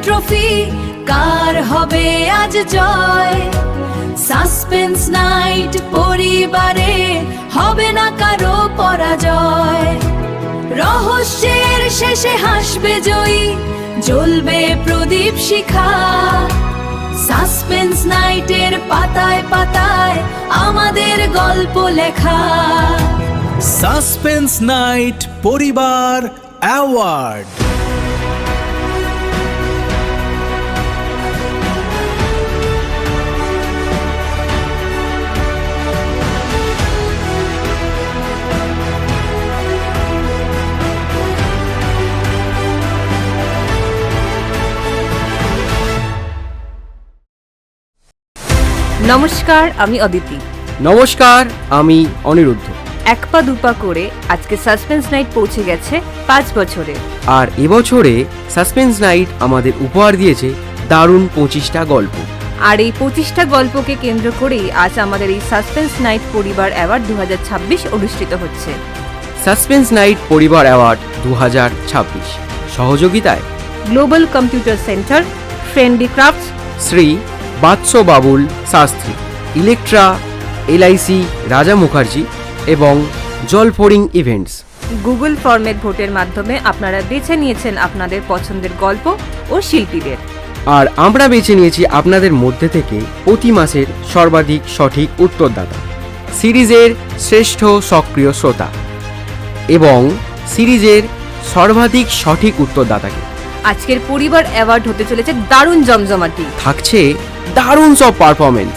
Trophy, কার হবে আজ জয়। Suspense night পরিবারে হবে না কারো পরাজয়। রহস্যের শেষে হাসবে জয়ী, জ্বলবে প্রদীপ শিখা। সাসপেন্স নাইটের পাতায় পাতায় আমাদের গল্প লেখা। সাসপেন্স নাইট পরিবার অ্যাওয়ার্ড। নমস্কার, আমি অদিতি। নমস্কার, আমি অনিরুদ্ধ। এক পা দুপা করে আজকে সাসপেন্স নাইট পৌঁছে গেছে 5 বছরে। আর এবছরে সাসপেন্স নাইট আমাদের উপহার দিয়েছে দারুণ 25টা গল্প। আর এই 25টা গল্পকে কেন্দ্র করেই আজ আমাদের এই সাসপেন্স নাইট পরিবার অ্যাওয়ার্ড 2026 অনুষ্ঠিত হচ্ছে। সাসপেন্স নাইট পরিবার অ্যাওয়ার্ড 2026 সহযোগিতায় global computer centre, friendly crafts, Shri Vats Babul Shastri, Electra, LIC Raja Mukherjee এবং জলফোরিং ইভেন্টস। গুগল ফর্মের ভোটের মাধ্যমে আপনারা বেছে নিয়েছেন আপনাদের পছন্দের গল্প ও শিল্পীদের। আর আমরা বেছে নিয়েছি আপনাদের মধ্যে থেকে প্রতি মাসের সর্বাধিক সঠিক উত্তরদাতা, সিরিজের শ্রেষ্ঠ সক্রিয় শ্রোতা এবং সিরিজের সর্বাধিক সঠিক উত্তরদাতাকে। আজকের পরিবার অ্যাওয়ার্ড হতে চলেছে দারুণ জমজমাটি। থাকছে দারুণ সব পারফরমেন্স,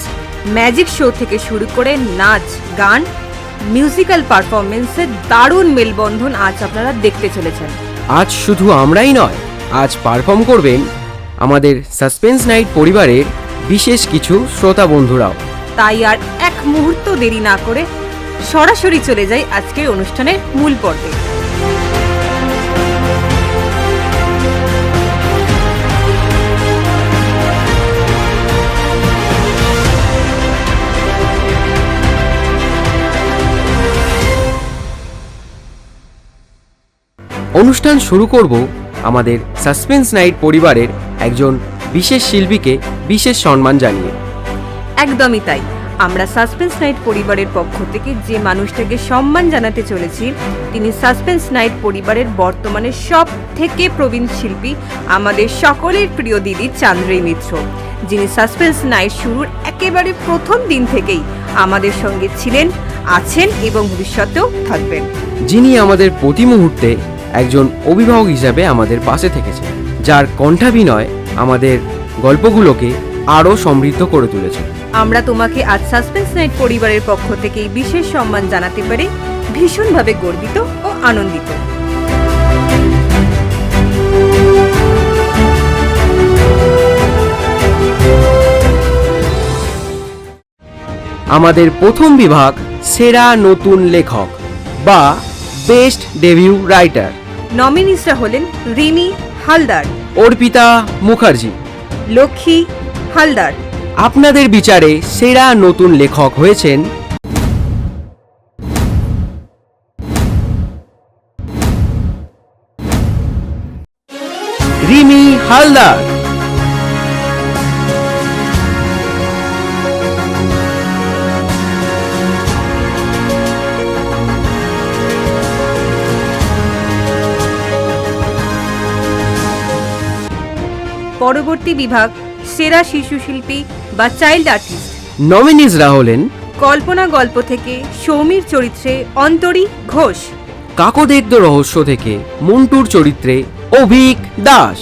ম্যাজিক শো থেকে শুরু করে নাচ, গান, মিউজিক্যাল পারফরমেন্সের দারুণ মেলবন্ধন আজ আপনারা দেখতে চলেছেন। আজ শুধু আমরাই নয়, আজ পারফর্ম করবেন আমাদের সাসপেন্স নাইট পরিবারের বিশেষ কিছু শ্রোতা বন্ধুরাও। তাই আর এক মুহূর্ত দেরি না করে সরাসরি চলে যাই আজকের অনুষ্ঠানের মূল পর্বে। অনুষ্ঠান শুরু করব আমাদের সাসপেন্স নাইট পরিবারের একজন বিশেষ শিল্পীকে বিশেষ সম্মান জানিয়ে। একদমই তাই, আমরা সাসপেন্স নাইট পরিবারের পক্ষ থেকে যে মানুষটাকে সম্মান জানাতে চলেছি তিনি সাসপেন্স নাইট পরিবারের বর্তমানে সব থেকে প্রবীণ শিল্পী, আমাদের সকলের প্রিয় দিদি চান্দ্রী মিত্র, যিনি সাসপেন্স নাইট শুরুর একেবারে প্রথম দিন থেকেই আমাদের সঙ্গে ছিলেন, আছেন এবং ভবিষ্যতেও থাকবেন। যিনি আমাদের প্রতি মুহূর্তে একজন অভিভাবক হিসাবে আমাদের পাশে থেকেছে, যার কণ্ঠাভিনয় আমাদের গল্পগুলোকে আরও সমৃদ্ধ করে তুলেছে। আমরা তোমাকে আজ সাসপেন্স নাইট পরিবারের পক্ষ থেকে বিশেষ সম্মান জানাতে পারে ভীষণভাবে গর্বিত ও আনন্দিত। আমাদের প্রথম বিভাগ সেরা নতুন লেখক বা বেস্ট ডেবিউ রাইটার। নমিনিসরা হলেন রিমি হালদার, অর্পিতা মুখার্জি, লক্ষ্মী হালদার। আপনাদের বিচারে সেরা নতুন লেখক হয়েছেন রিমি হালদার। পরবর্তী বিভাগ সেরা শিশু শিল্পী বা চাইল্ড আর্টিস্ট। নমিনিজরা হলেন কল্পনা গল্প থেকে সৌমির চরিত্রে অন্তরী ঘোষ, কাকদেদ্য রহস্য থেকে মন্টুর চরিত্রে অভিক দাস,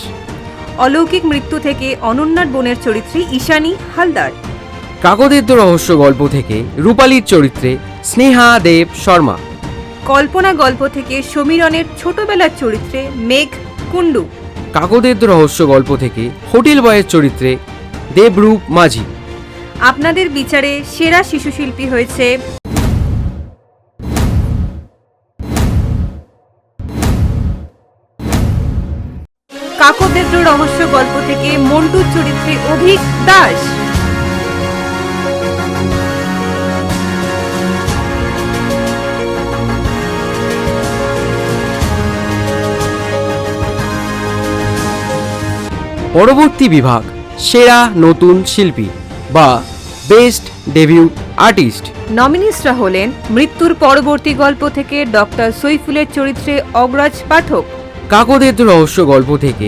অলৌকিক মৃত্যু থেকে অনন্যার বোনের চরিত্রে ঈশানী হালদার, কাকদেদ্য রহস্য গল্প থেকে রূপালীর চরিত্রে স্নেহা দেব শর্মা, কল্পনা গল্প থেকে সমীরনের ছোটবেলার চরিত্রে মেঘ কুন্ডু, কাকদেদ্য রহস্য গল্প থেকে হোটেল বয়ের চরিত্রে দেবরূপ মাঝি। আপনাদের বিচারে সেরা শিশু শিল্পী হয়েছে কাকদেদ্য রহস্য গল্প থেকে মন্টুর চরিত্রে অভিক দাস। পরবর্তী বিভাগ সেরা নতুন শিল্পী বা বেস্ট ডেবিউ আর্টিস্ট। নমিনিসরা হলেন মৃত্যুর পরবর্তী গল্প থেকে ডক্টর সৈফুলের চরিত্রে অগ্রজ পাঠক, কাকদের রহস্য গল্প থেকে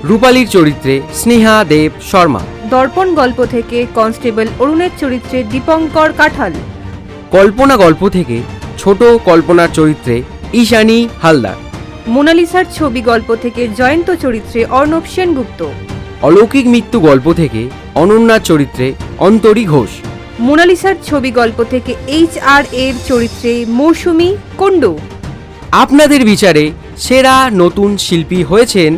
রূপালীর চরিত্রে স্নেহা দেব শর্মা, দর্পণ গল্প থেকে কনস্টেবল অরুণের চরিত্রে দীপঙ্কর কাঠাল, কল্পনা গল্প থেকে ছোট কল্পনার চরিত্রে ঈশানী হালদার, মোনালিসার ছবি গল্প থেকে জয়ন্ত চরিত্রে অর্ণব সেনগুপ্ত, অলৌকিক মৃত্যু গল্প থেকে অনন্যার চরিত্রে অন্তরী ঘোষ, মোনালিসার ছবি গল্প থেকে HR এর চরিত্রে মৌসুমী কুণ্ডু। আপনাদের বিচারে সেরা নতুন শিল্পী হয়েছেন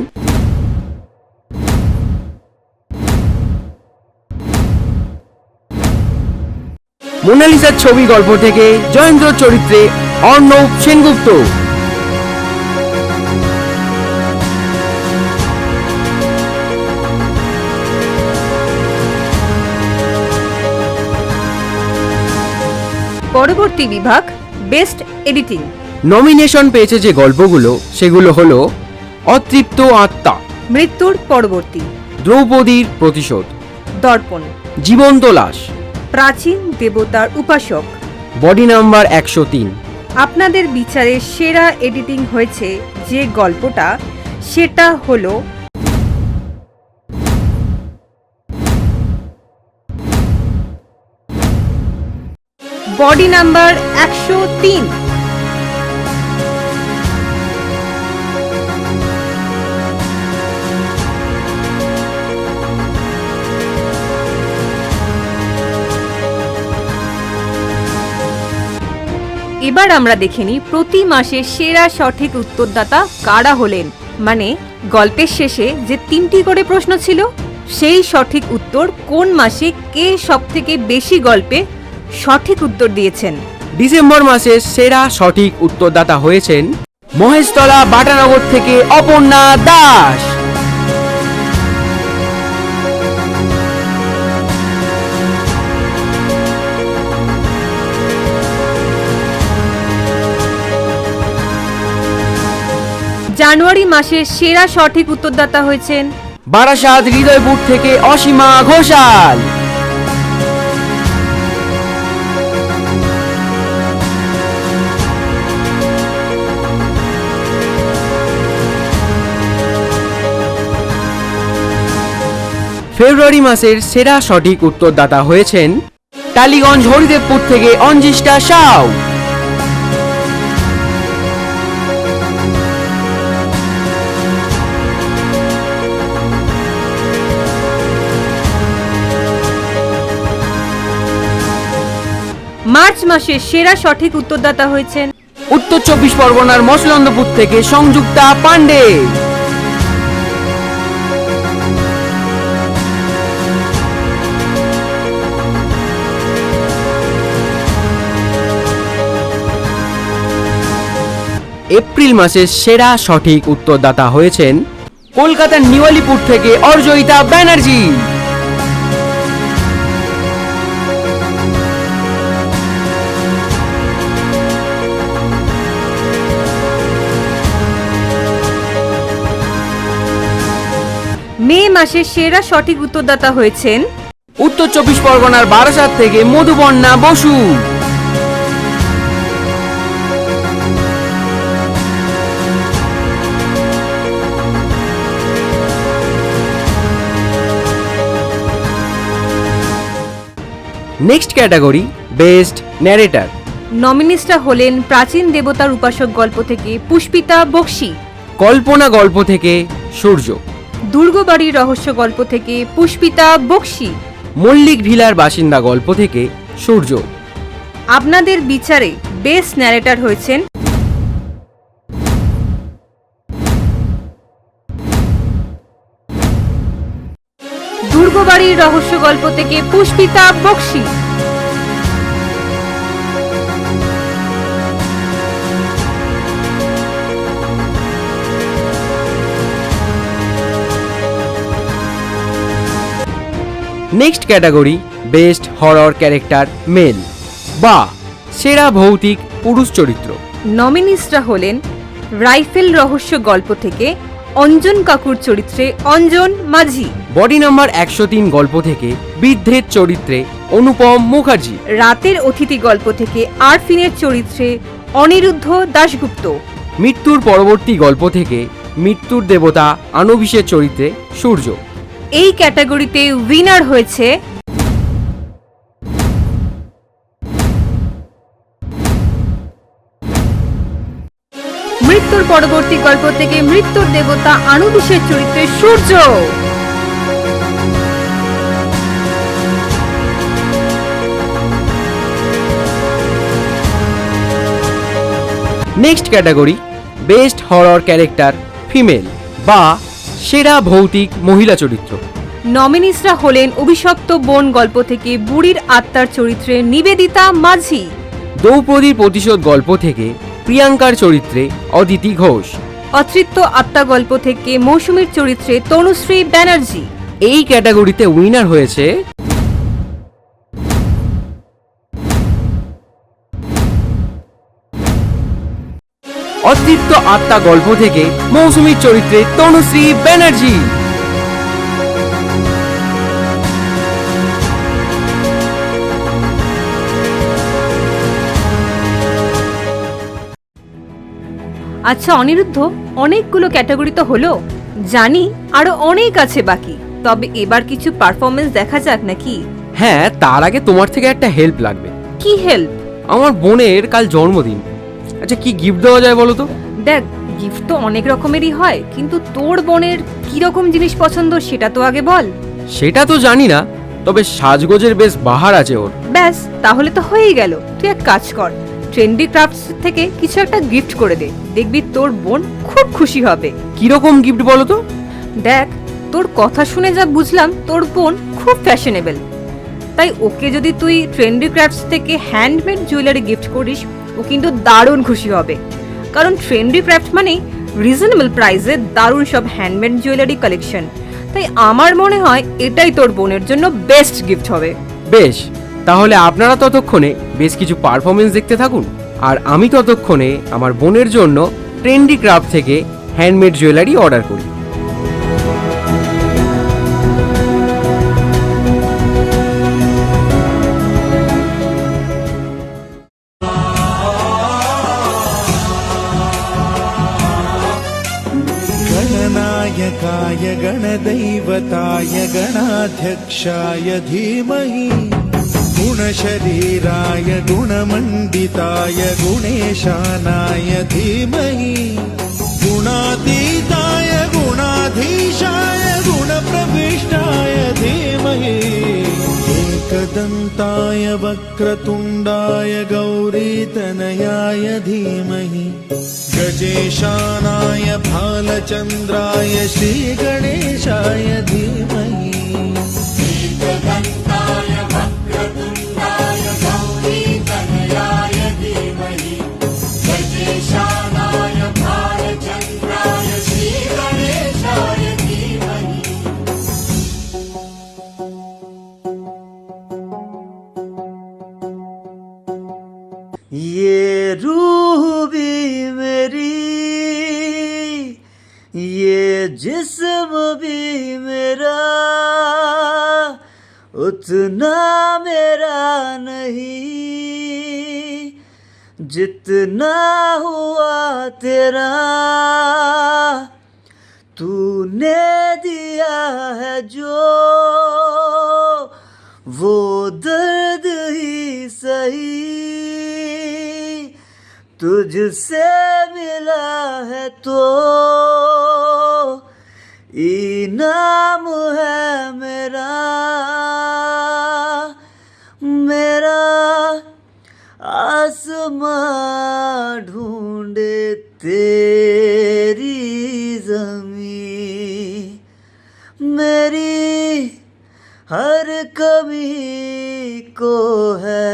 মোনালিসার ছবি গল্প থেকে জয়েন্দ্র চরিত্রে অর্ণব সেনগুপ্ত, পরবর্তী বিভাগ বেস্ট এডিটিং। নমিনেশন পেয়েছে যে গল্পগুলো সেগুলো হলো অতৃপ্ত আত্মা, মৃত্যুর পরবর্তী, দ্রৌপদীর প্রতিশোধ, দর্পণ, জীবন্ত লাশ, প্রাচীন দেবতার উপাসক। Body number 103। আপনাদের বিচারে সেরা এডিটিং হয়েছে যে গল্পটা সেটা হলো বডি নাম্বার 103। এবার আমরা দেখে নিই প্রতি মাসে সেরা সঠিক উত্তরদাতা কারা হলেন। মানে গল্পের শেষে যে 3টি করে প্রশ্ন ছিল সেই সঠিক উত্তর কোন মাসে কে সবথেকে বেশি গল্পে সঠিক উত্তর দিয়েছেন। ডিসেম্বর মাসের সেরা সঠিক উত্তরদাতা হয়েছেন মহেশতলা বাটানগর থেকে অপর্ণা দাস। জানুয়ারি মাসের সেরা সঠিক উত্তরদাতা হয়েছেন বারাসাত হৃদয়পুর থেকে অসীমা ঘোষাল। ফেব্রুয়ারি মাসের সেরা সঠিক উত্তরদাতা হয়েছেন টালিগঞ্জ হরিদেবপুর থেকে অঞ্জিষ্টা সাউ। মার্চ মাসের সেরা সঠিক উত্তরদাতা হয়েছেন উত্তর 24 পরগনার মসলন্দপুর থেকে সংযুক্তা পান্ডে। এপ্রিল মাসের সেরা সঠিক উত্তরদাতা হয়েছেন কলকাতার নিউ-আলিপুর থেকে অর্জয়িতা ব্যানার্জি। মে মাসের সেরা সঠিক উত্তরদাতা হয়েছেন উত্তর 24 পরগনার বারাসাত থেকে Madhubarna Basu. Next category best narrator. নমিনিসরা হলেন প্রাচীন দেবতার উপাসক গল্প থেকে পুষ্পিতা বক্সি, কল্পনা গল্প থেকে সূর্য, দুর্গবাড়ির রহস্য গল্প থেকে পুষ্পিতা বক্সি। মল্লিক ভিলার বাসিন্দা গল্প থেকে সূর্য। আপনাদের বিচারে বেস্ট ন্যারেটর হয়েছেন দুর্গবাড়ির রহস্য গল্প থেকে Pushpita Bakshi. Next category best horror character male বা সেরা ভৌতিক পুরুষ চরিত্র। নমিনিসরা হলেন রাইফেল রহস্য গল্প থেকে অঞ্জন কাকুর চরিত্রে অঞ্জন মাঝি, বডি নাম্বার 103 গল্প থেকে বৃদ্ধের চরিত্রে অনুপম মুখার্জি, রাতের অতিথি গল্প থেকে আরফিনের চরিত্রে অনিরুদ্ধ দাশগুপ্ত, মৃত্যুর পরবর্তী গল্প থেকে মৃত্যুর দেবতা আনুবিসের চরিত্রে সূর্য। এই ক্যাটাগরিতে উইনার হয়েছে মৃত্যুর পরবর্তী গল্প থেকে মৃত্যুর দেবতা আনুবিসের চরিত্রে Surya. Next category best horror character female বা সেরা ভৌতিক মহিলা চরিত্র। নমিনিসরা হলেন অভিশপ্ত বন গল্প থেকে বুড়ির আত্মার চরিত্রে নিবেদিতা মাঝি, দ্রৌপদীর প্রতিশোধ গল্প থেকে প্রিয়াঙ্কার চরিত্রে অদিতি ঘোষ, অতৃপ্ত আত্মা গল্প থেকে মৌসুমীর চরিত্রে তনুশ্রী ব্যানার্জি। এই ক্যাটাগরিতে উইনার হয়েছে অতৃপ্ত আত্মা গল্প থেকে মৌসুমীর চরিত্রে তনুশ্রী ব্যানার্জি। আচ্ছা অনিরুদ্ধ, অনেকগুলো ক্যাটাগরি তো হলো, জানি আরো অনেক আছে বাকি, তবে এবার কিছু পারফরমেন্স দেখা যাক নাকি? হ্যাঁ, তার আগে তোমার থেকে একটা হেল্প লাগবে। কি হেল্প? আমার বোনের কাল জন্মদিন। আচ্ছা, কি গিফট দেওয়া যায় বলো তো? দেখ, গিফট তো অনেক রকমেরই হয়, কিন্তু তোর বোনের কি রকম জিনিস পছন্দ সেটা তো আগে বল। সেটা তো জানি না, তবে সাজগোজের বেশ বাহার আছে ওর। ব্যাস, তাহলে তো হয়েই গেল। তুই এক কাজ কর, ট্রেন্ডি ক্রাফটস থেকে কিছু একটা গিফট করে দে, দেখবি তোর বোন খুব খুশি হবে। কিরকম গিফট বলো তো? দেখ, তোর কথা শুনে যা বুঝলাম তোর বোন খুব ফ্যাশনেবল, তাই ওকে যদি তুই ট্রেন্ডি ক্রাফটস থেকে হ্যান্ডমেড জুয়েলারি গিফট করিস, ও কিন্তু দারুণ খুশি হবে। কারণ ট্রেন্ডি ক্রাফট মানে রিজনেবল প্রাইসে দারুণ সব হ্যান্ডমেড জুয়েলারি কালেকশন, তাই আমার মনে হয় এটাই তোর বোনের জন্য বেস্ট গিফট হবে। বেশ, তাহলে আপনারা ততক্ষণে বেশ কিছু পারফরমেন্স দেখতে থাকুন, আর আমি ততক্ষণে আমার বোনের জন্য ট্রেন্ডি ক্রাফট থেকে হ্যান্ডমেড জুয়েলারি অর্ডার করি। गणनायकाय गणदैवताय गणाध्यक्षाय धीमहि गुणशरीराय गुणमण्डिताय गुणेशानाय धीमहि गुणातीताय गुणाधीशाय गुणप्रविष्टाय धीमहि एकदन्ताय वक्रतुण्डाय गौरीतनयाय धीमहि गजेशानाय भालचन्द्राय श्रीगणेशाय धीमहि एकदन्ताय वक्रतुण्डाय गौरीतनयाय धीमहि गजेशानाय भालचन्द्राय श्रीगणेशाय धीमहि। ये रूह भी मेरी, ये जिस्म भी मेरा, उतना मेरा नहीं जितना हुआ तेरा। तूने दिया है जो वो दर्द ही सही तुझसे मिला है तो इनाम है मेरा। मेरा आसमां ढूंढे तेरी ज़मीं, मेरी हर कमी को है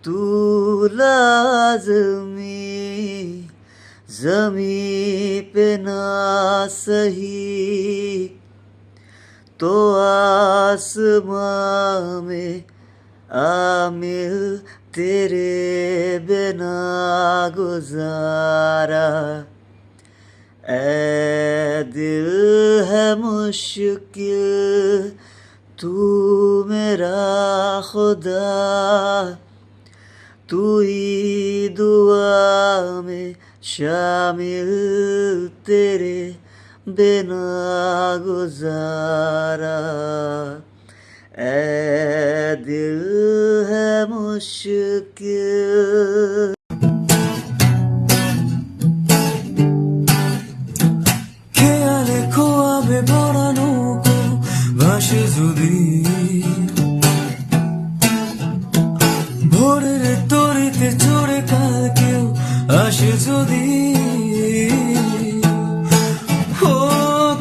तू लाज़मी। ज़मीं पे ना सही तो आसमां में आमिल तेरे बिना गुजारा ऐ दिल है मुश्किल तू मेरा खुदा, तू ही दुआ में शामिल, तेरे बिना गुजारा। ऐ दिल है मुश्किल। খেয়ালে খোয়াবে ভরা নৌকো ভাসে যদি ভোরের তরিতে চড়ে কাল কেউ আসে যদি, ও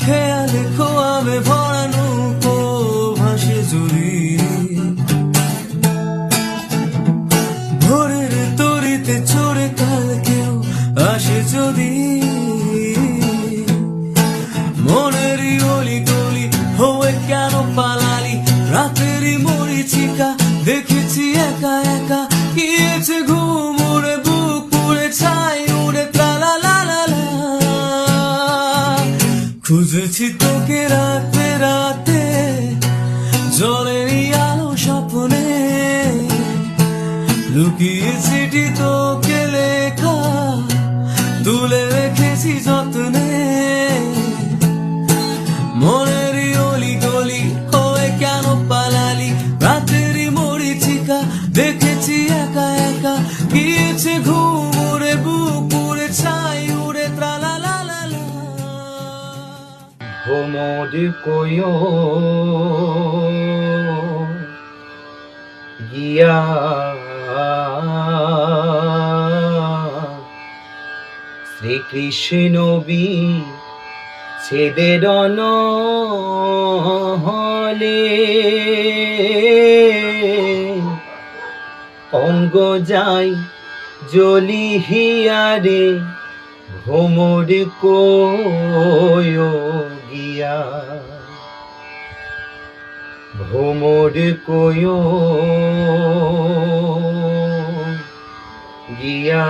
খেয়ালে খোয়াবে ভরা নৌকো ভাসে যদি, ভোরের তরিতে চড়ে কাল কেউ আসে যদি, মনেরই অলি গলি হয়ে কেন পালালি, রাতেরই মরিচিকা দেখেছি একা একা, গিয়েছে ঘুম উড়ে বুক পুড়ে ছাই উড়ে ত্রালা লা লা লা, খুঁজেছি তোকে রাতে রাতে জলেরই আলো স্বপ্নে, লুকিয়ে চিঠি তোকে লেখা তুলে রেখেছি যত্নে, মনেরই অলি গলি হয়ে কেন পালালি, রাতেরই মরিচিকা দেখেছি একা একা, গিয়েছে ঘুম উড়ে বুক উড়ে ছাই উড়ে ত্রালা লা লা লা। ভ্রমর কোয়ো গিয়া শ্রীকৃষ্ণ বি ছেদের হলে, অঙ্গ যাই জ্বলিহিয়ারে ভ্রমর কোয়ো গিয়া, ভ্রমর কোয়ো গিয়া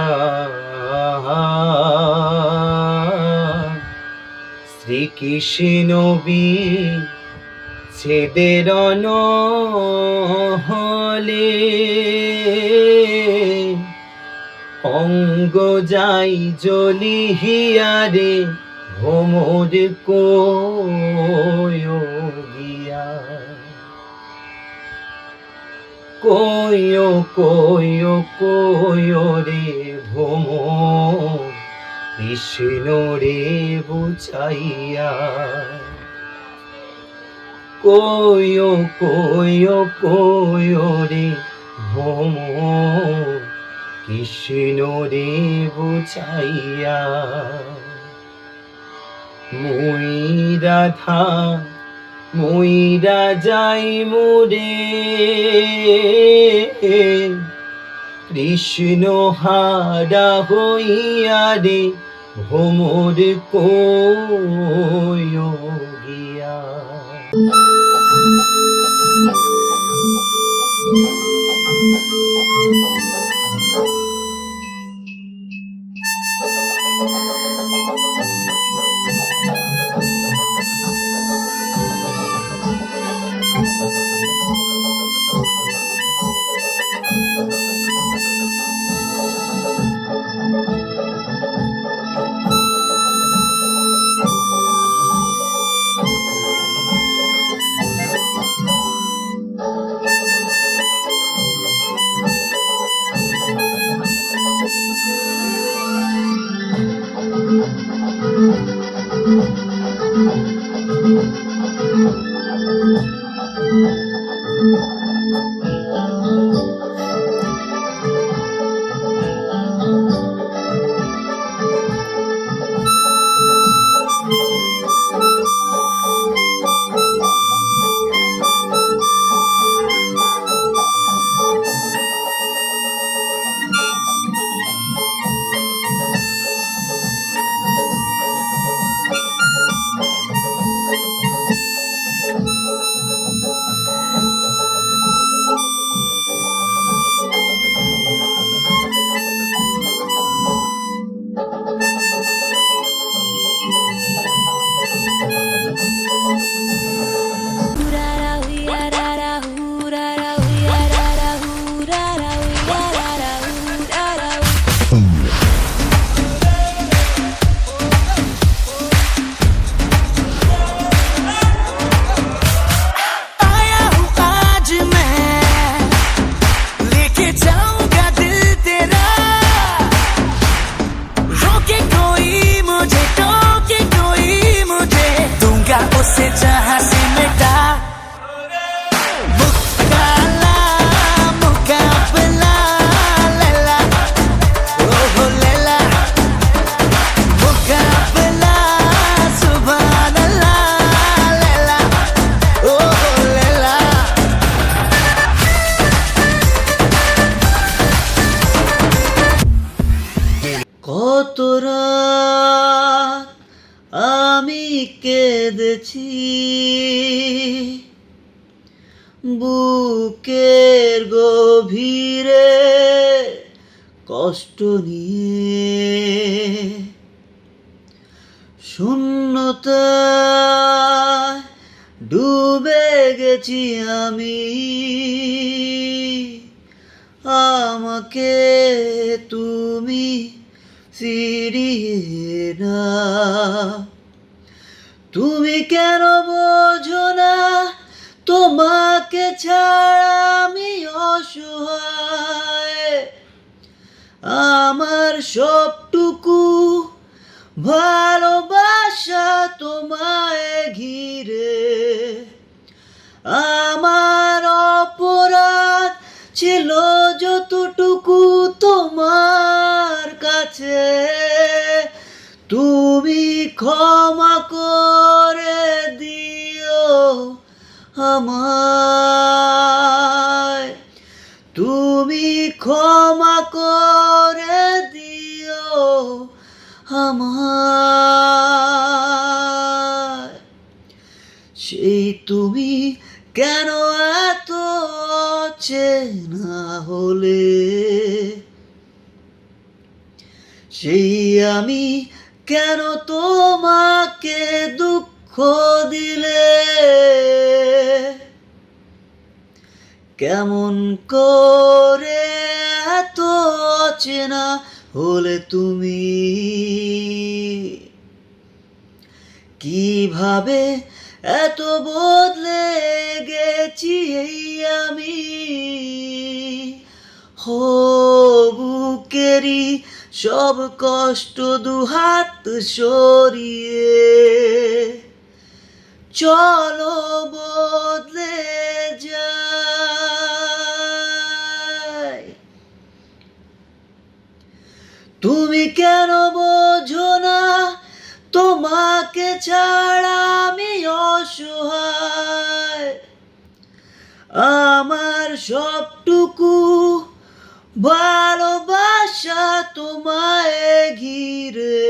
শ্রীকৃষ্ণ বি ছেদের হলে, অঙ্গ যাই জ্বলিহিয়ারে ভ্রমর কোয়ো গিয়া, কোয়ো কোয়ো কোয়ো রে ভ্রমর কৃষ্ণ রে বুঝাইয়া, কোয়ো কোয়ো কোয়ো রে ভ্রমর কৃষ্ণ রে বুঝাইয়া, মুই রাধা মুইরা যাই মুরে কৃষ্ণ হারা হইয়া রে ভ্রমর কোয়ো গিয়া। গেছি বুকের গভীরে কষ্ট নিয়ে, শূন্যতায় ডুবে গেছি আমি, আমাকে তুমি ফিরিয়ে না। তুমি কেন বোঝো না তোমাকে ছাড়া আমি অসহায়, আমার সবটুকু ভালোবাসা তোমায় ঘিরে, আমার অপরাধ ছিল যতটুকু তোমার কাছে, তুমি ক্ষমা করে দিও আমায়, তুমি ক্ষমা করে দিও আমায়। সেই তুমি কেন এত অচেনা হলে, সেই আমি কেন তোমাকে দুঃখ দিলে, কেমন করে এত অচেনা হলে তুমি, কিভাবে এত বদলে গেছি এই আমি, হো বুকেরই সব কষ্ট দুহাত সরিয়ে চলো বদলে যাই। তুমি কেন বোঝো না তোমাকে ছাড়া আমি অসহায়, আমার সবটুকু ভালোবাসা তোমায় ঘিরে,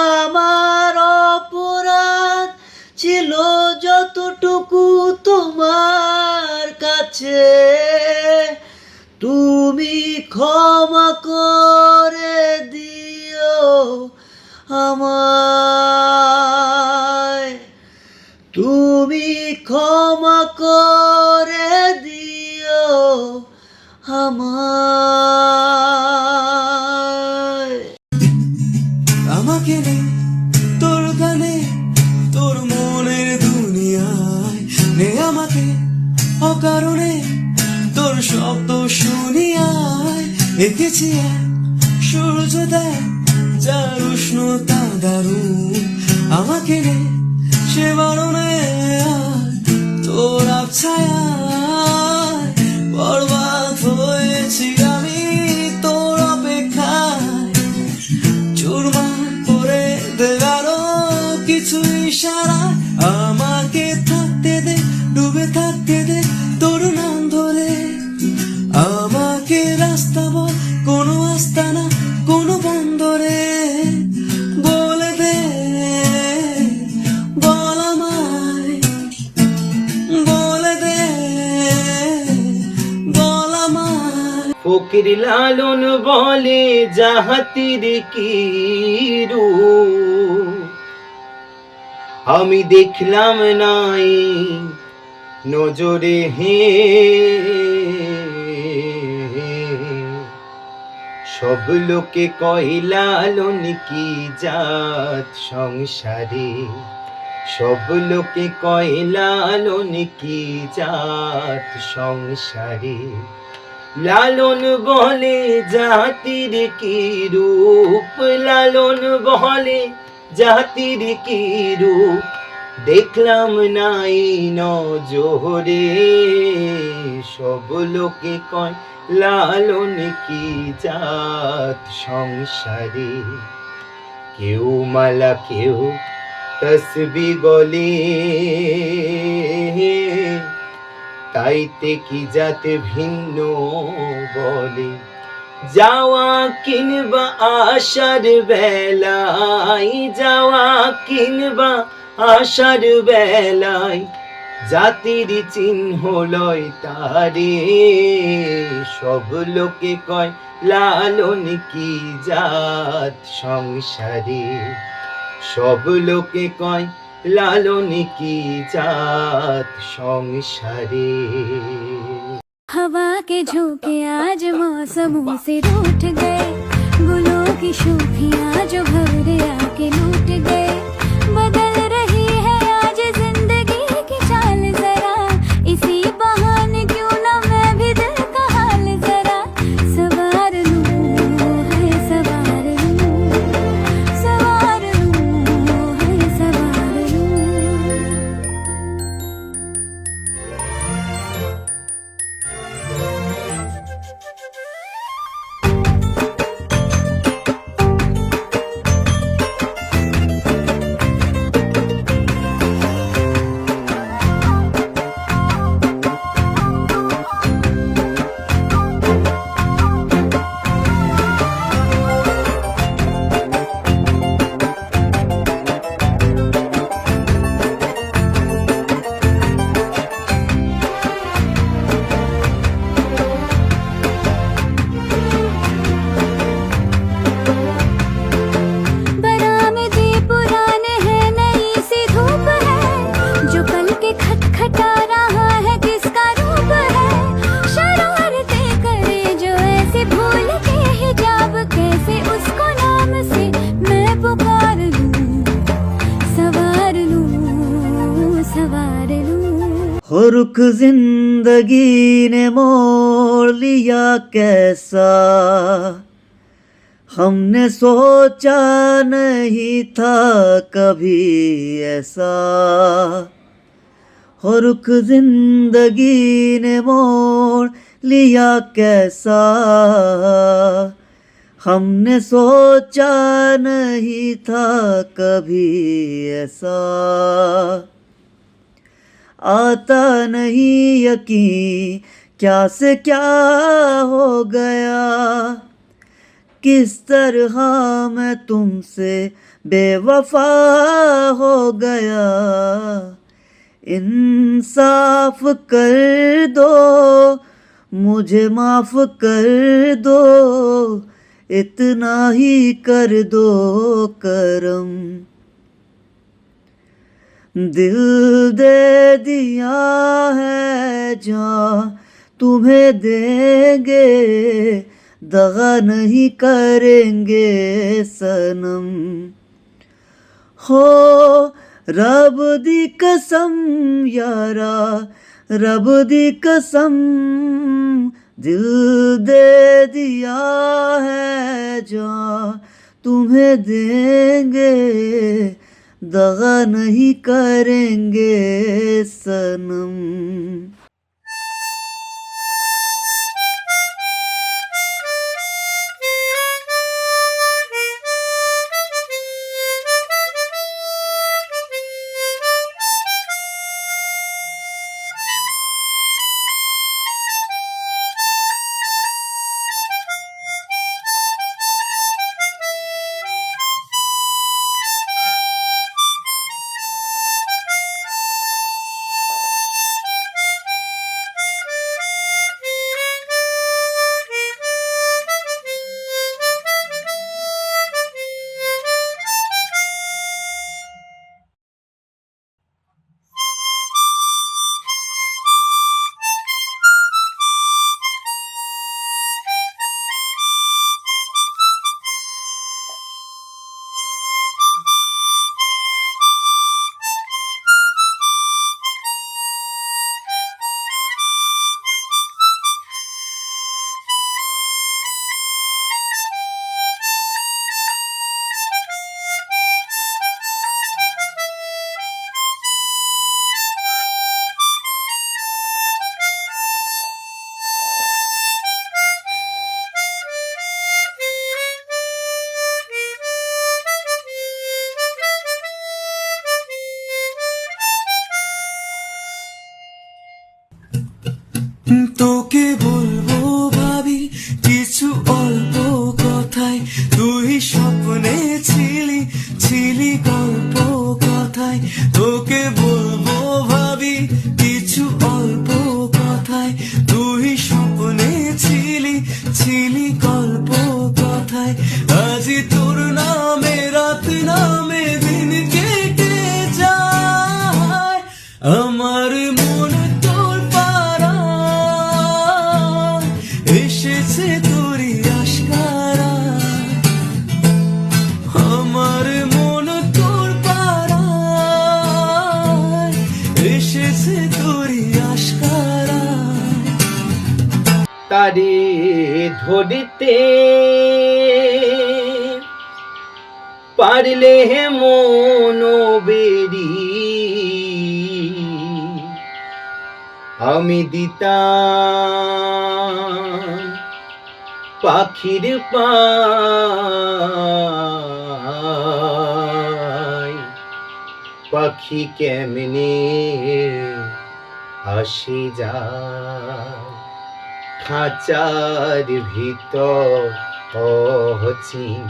আমার অপরাধ ছিল যতটুকু তোমার কাছে, তুমি ক্ষমা করে দিও আমায়, তুমি ক্ষমা করে দিও আমায়। আমাকে নে তোর গানে, তোর মনের দুনিয়ায় নে আমাকে অকারণে তোর শব্দ শুনিয়ায়, এঁকেছি এক সূর্যোদয় যার উষ্ণতা দারুণ, আমাকে নে সে বারণে তোর আবছায়ায়, বরবাদ হয়েছি আমি তোর অপেক্ষায়, চুরমার করে দেওয়ারও কিছু ইশারা, আমাকে থাকতে দে ডুবে থাকতে দে তোর নাম ধরে, আমাকে রাস্তা বল কোনো আস্তানা কোনো বন্দরে, বলে দে বল আমায়, বলে দে বল আমায়। ফকির লালন বলে জাহাতির কি রূপ, আমি দেখলাম নাই নজরে হে, সব লোকে কয় লালন কি জাত সংসারে, সব লোকে কয় লালন কি জাত সংসারে, লালন বলে জাতির কি রূপ, লালন বলে জাতির কি রূপ, দেখলাম নাই নজরে, সব লোকে কয় লালন কি জাত সংসারে, কেউ মালা কেউ তসবি গলে, তাইতে কি জাত ভিন্ন বলে, যাওয়া কিনবা আসার বেলায়, যাওয়া কিনবা আসার বেলায় জাতির চিহ্ন লয় তারে। সব লোকে কয় লালন কি জাত সংসারে, সব লোকে কয় লালন কি জাত সংসারে। हवा के झोंके आज मौसमों से रूठ गए, गुलों की शोखियाँ जो भंवरे आके लूट गए। बदल रही है आज जिंदगी की चाल जरा, इसी बहाने क्यों ना मैं भी दिल का हाल जरा सवार लूं, है सवार लूं, सवार लूं, है सवार लूं। बरामदे पुराने हैं, नई सी धूप है, जो कल के खटखटा रहा है किसका रूप है। शरारतें करे जो ऐसे भूल के हिजाब, कैसे उसको नाम से मैं पुकार लूं, सवार लूं, सवार लूं। हो रुख जिंदगी ने मोड़ लिया कैसा, हमने सोचा नहीं था कभी ऐसा। हो रुख जिंदगी ने मोड़ लिया कैसा, हमने सोचा नहीं था कभी ऐसा। आता नहीं यकीन क्या से क्या हो गया, किस तरह मैं तुमसे बेवफा हो गया। इंसाफ कर दो, मुझे माफ कर दो, इतना ही कर दो करम। दिल दे दिया है जान तुम्हें देंगे, दगा नहीं करेंगे सनम। हो रब दी कसम यारा, रब दी कसम, दिल दे दिया है जान तुम्हें देंगे, दगा नहीं करेंगे सनम। তোকে বলবো ভাবি কিছু তোকে বলবো ভাবি কিছু অল্প কথায়, তুই স্বপ্নে ছিলি ছিলি গল্প কথায়, আজি তোর নামে রাত নামে দিন কেটে যায়, আমার মন তোর পারা এসেছে তোরই আশকারা, আমার মন তোর পারা এসেছে তোরই আশকারা। তারে ধরতে পারলে মন বেরি আমি দিতাম পাখির পায়, পাখি কেমনে আসি যায় খাঁচার ভিতর অচিন,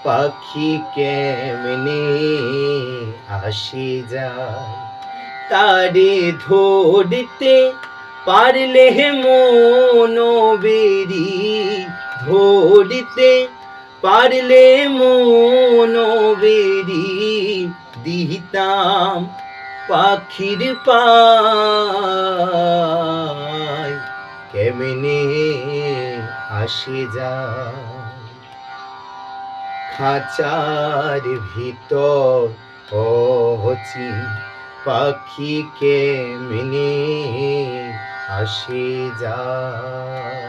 পাখি কেমনে আসি যায়, তারে ধরতে পারলে মন বেরি, ধরতে পারলে মন বেরি দিতাম পাখির পায়, কেমনে আসে যায় খাঁচার ভিতর অচি, পাখি কেমনে আসে যায়।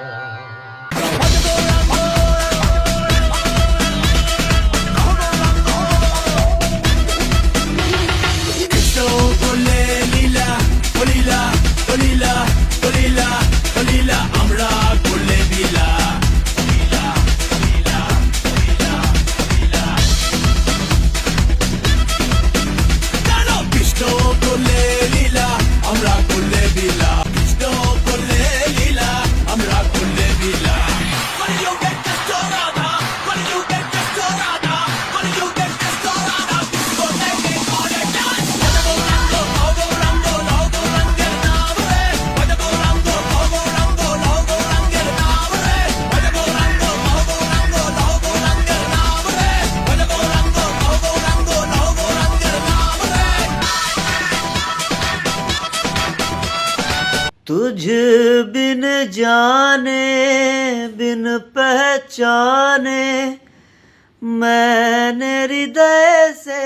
तुझ बिन जाने बिन पहचाने मैंने हृदय से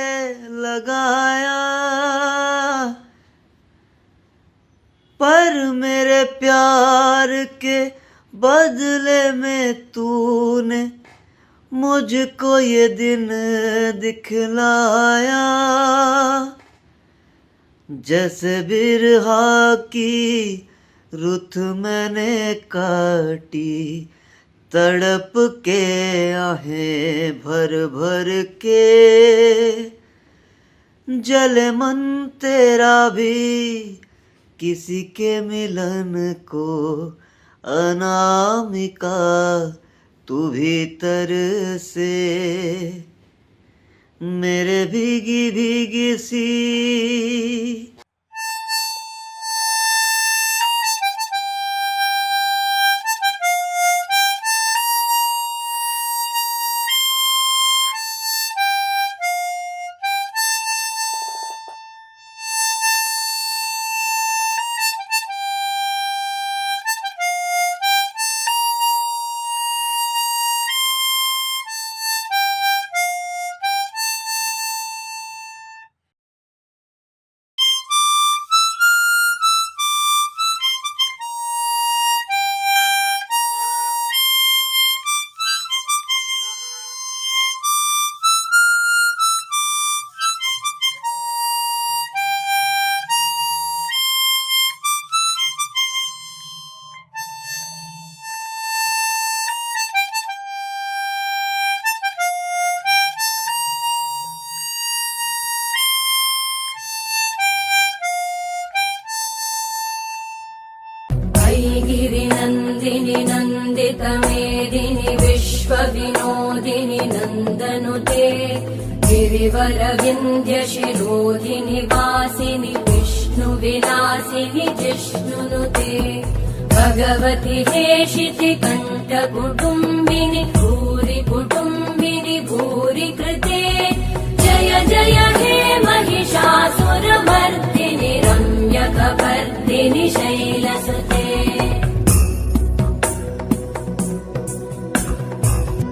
लगाया, पर मेरे प्यार के बदले में तूने मुझको ये दिन दिखलाया, जैसे बिरहा की रुत मैंने काटी, तड़प के आहें भर भर के, जले मन तेरा भी किसी के मिलन को, अनामिका तू भीतर से मेरे भीगी भीगी सी। गिरिनन्दिनि नन्दितमेदिनि विश्वविनोदिनि नन्दनुते गिरि श्रीवरविन्ध्यशिरोधिनि वासिनि विष्णुविलासिनि जिष्णुनुते भगवति हेशिति कण्ठकुटुम्बिनि भूरि कुटुम्बिनि भूरि कृते जय जय हे महिषासुरमर्दिनि रम्यकपर्दिनि शैलसुते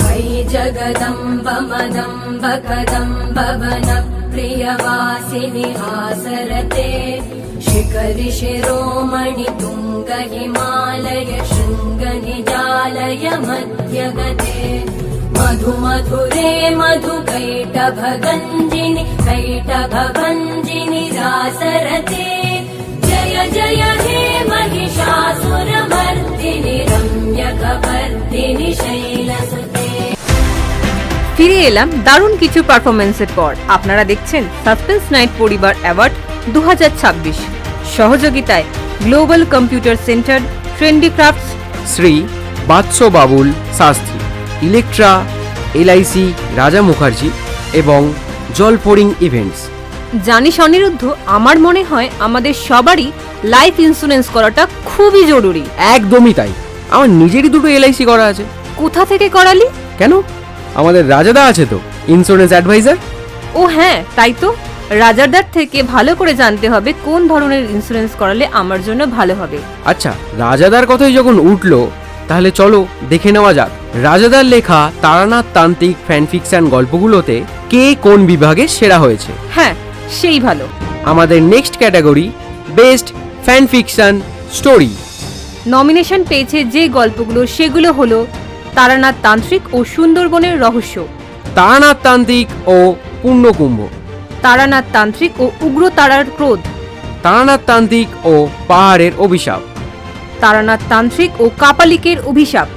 मयि जगदम्ब मदम्ब कदम्ब वन प्रियवासिनि हासरते शिखरि शिरोमणि तुङ्ग हिमालय शृङ्ग निजालय मध्यगते मधु मधुरे मधु कैटभगञ्जिनि कैटभभञ्जिनि रासरते जय जय हे महिषासुरमर्दिनि रम्यकपर्दिनि शैलसुते। ফিরে এলাম দারুণ কিছু পারফরমেন্সের পর। আপনারা দেখছেন সাসপেন্স নাইট পরিবার অ্যাওয়ার্ড 2026 সহযোগিতায় global computer centre, trendy crafts, Shri Vats Babul Shastri, Electra, LIC Raja Mukherjee এবং জলফোরিং ইভেন্টস। জানিস অনিরুদ্ধ, আমার মনে হয় আমাদের সবারই লাইফ ইন্স্যুরেন্স করাটা খুবই জরুরি। একদমই তাই, আমার নিজেরই দুটো এলআইসি করা আছে। কোথা থেকে করালি? কেন, আমাদের রাজাদা আছে তো ইন্স্যুরেন্স অ্যাডভাইজার। ও হ্যাঁ, তাই তো। রাজাদার থেকে ভালো করে জানতে হবে কোন ধরনের ইন্স্যুরেন্স করালে আমার জন্য ভালো হবে। আচ্ছা, রাজাদার কথাই যখন উঠলো, তাহলে চলো দেখে নেওয়া যাক রাজাদার লেখা তারানাথ তান্ত্রিক ফ্যানফিকশন গল্পগুলোতে কে কোন বিভাগে সেরা হয়েছে। হ্যাঁ, সেই ভালো। আমাদের next category best fanfiction story. Nomination পেয়েছে যে গল্পগুলো, সেগুলো হলো তারানাথ তান্ত্রিক ও সুন্দরবনের রহস্য, তারানাথ তান্ত্রিক ও পূর্ণকুম্ভ, তারানাথ তান্ত্রিক ও উগ্রতারার ক্রোধ, তারানাথ তান্ত্রিক ও পাহাড়ের অভিশাপ, তারানাথ তান্ত্রিক ও কাপালিকের অভিশাপ।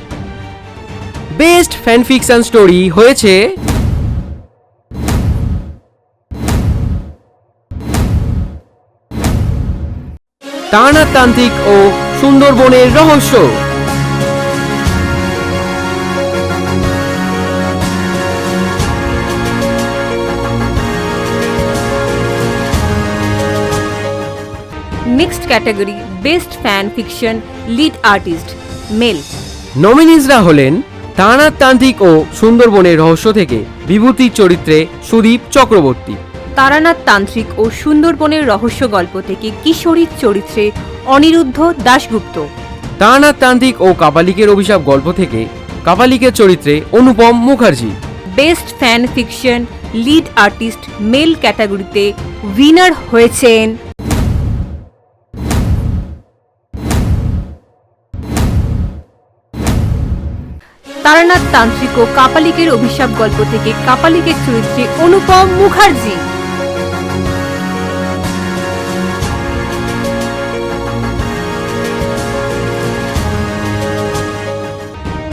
বেস্ট ফ্যানফিকশন স্টোরি হয়েছে তারানাথ তান্ত্রিক ও সুন্দরবনের রহস্য। Next category best fan fiction lead artist male. নমিনিজরা হলেন তারানাথ তান্ত্রিক ও সুন্দরবনের রহস্য থেকে বিভূতির চরিত্রে সুদীপ চক্রবর্তী, তারানাথ তান্ত্রিক ও সুন্দরবনের রহস্য গল্প থেকে কিশোরীর চরিত্রে অনিরুদ্ধ দাশগুপ্ত, তারানাথ তান্ত্রিক ও কাপালিকের অভিশাপ গল্প থেকে কাপালিকের চরিত্রে Anupam Mukherjee. Best fan fiction lead artist male ক্যাটাগরিতে উইনার হয়েছেন তারানাথ তান্ত্রিক ও কাপালিকের অভিশাপ গল্প থেকে কাপালিকের চরিত্রে Anupam Mukherjee.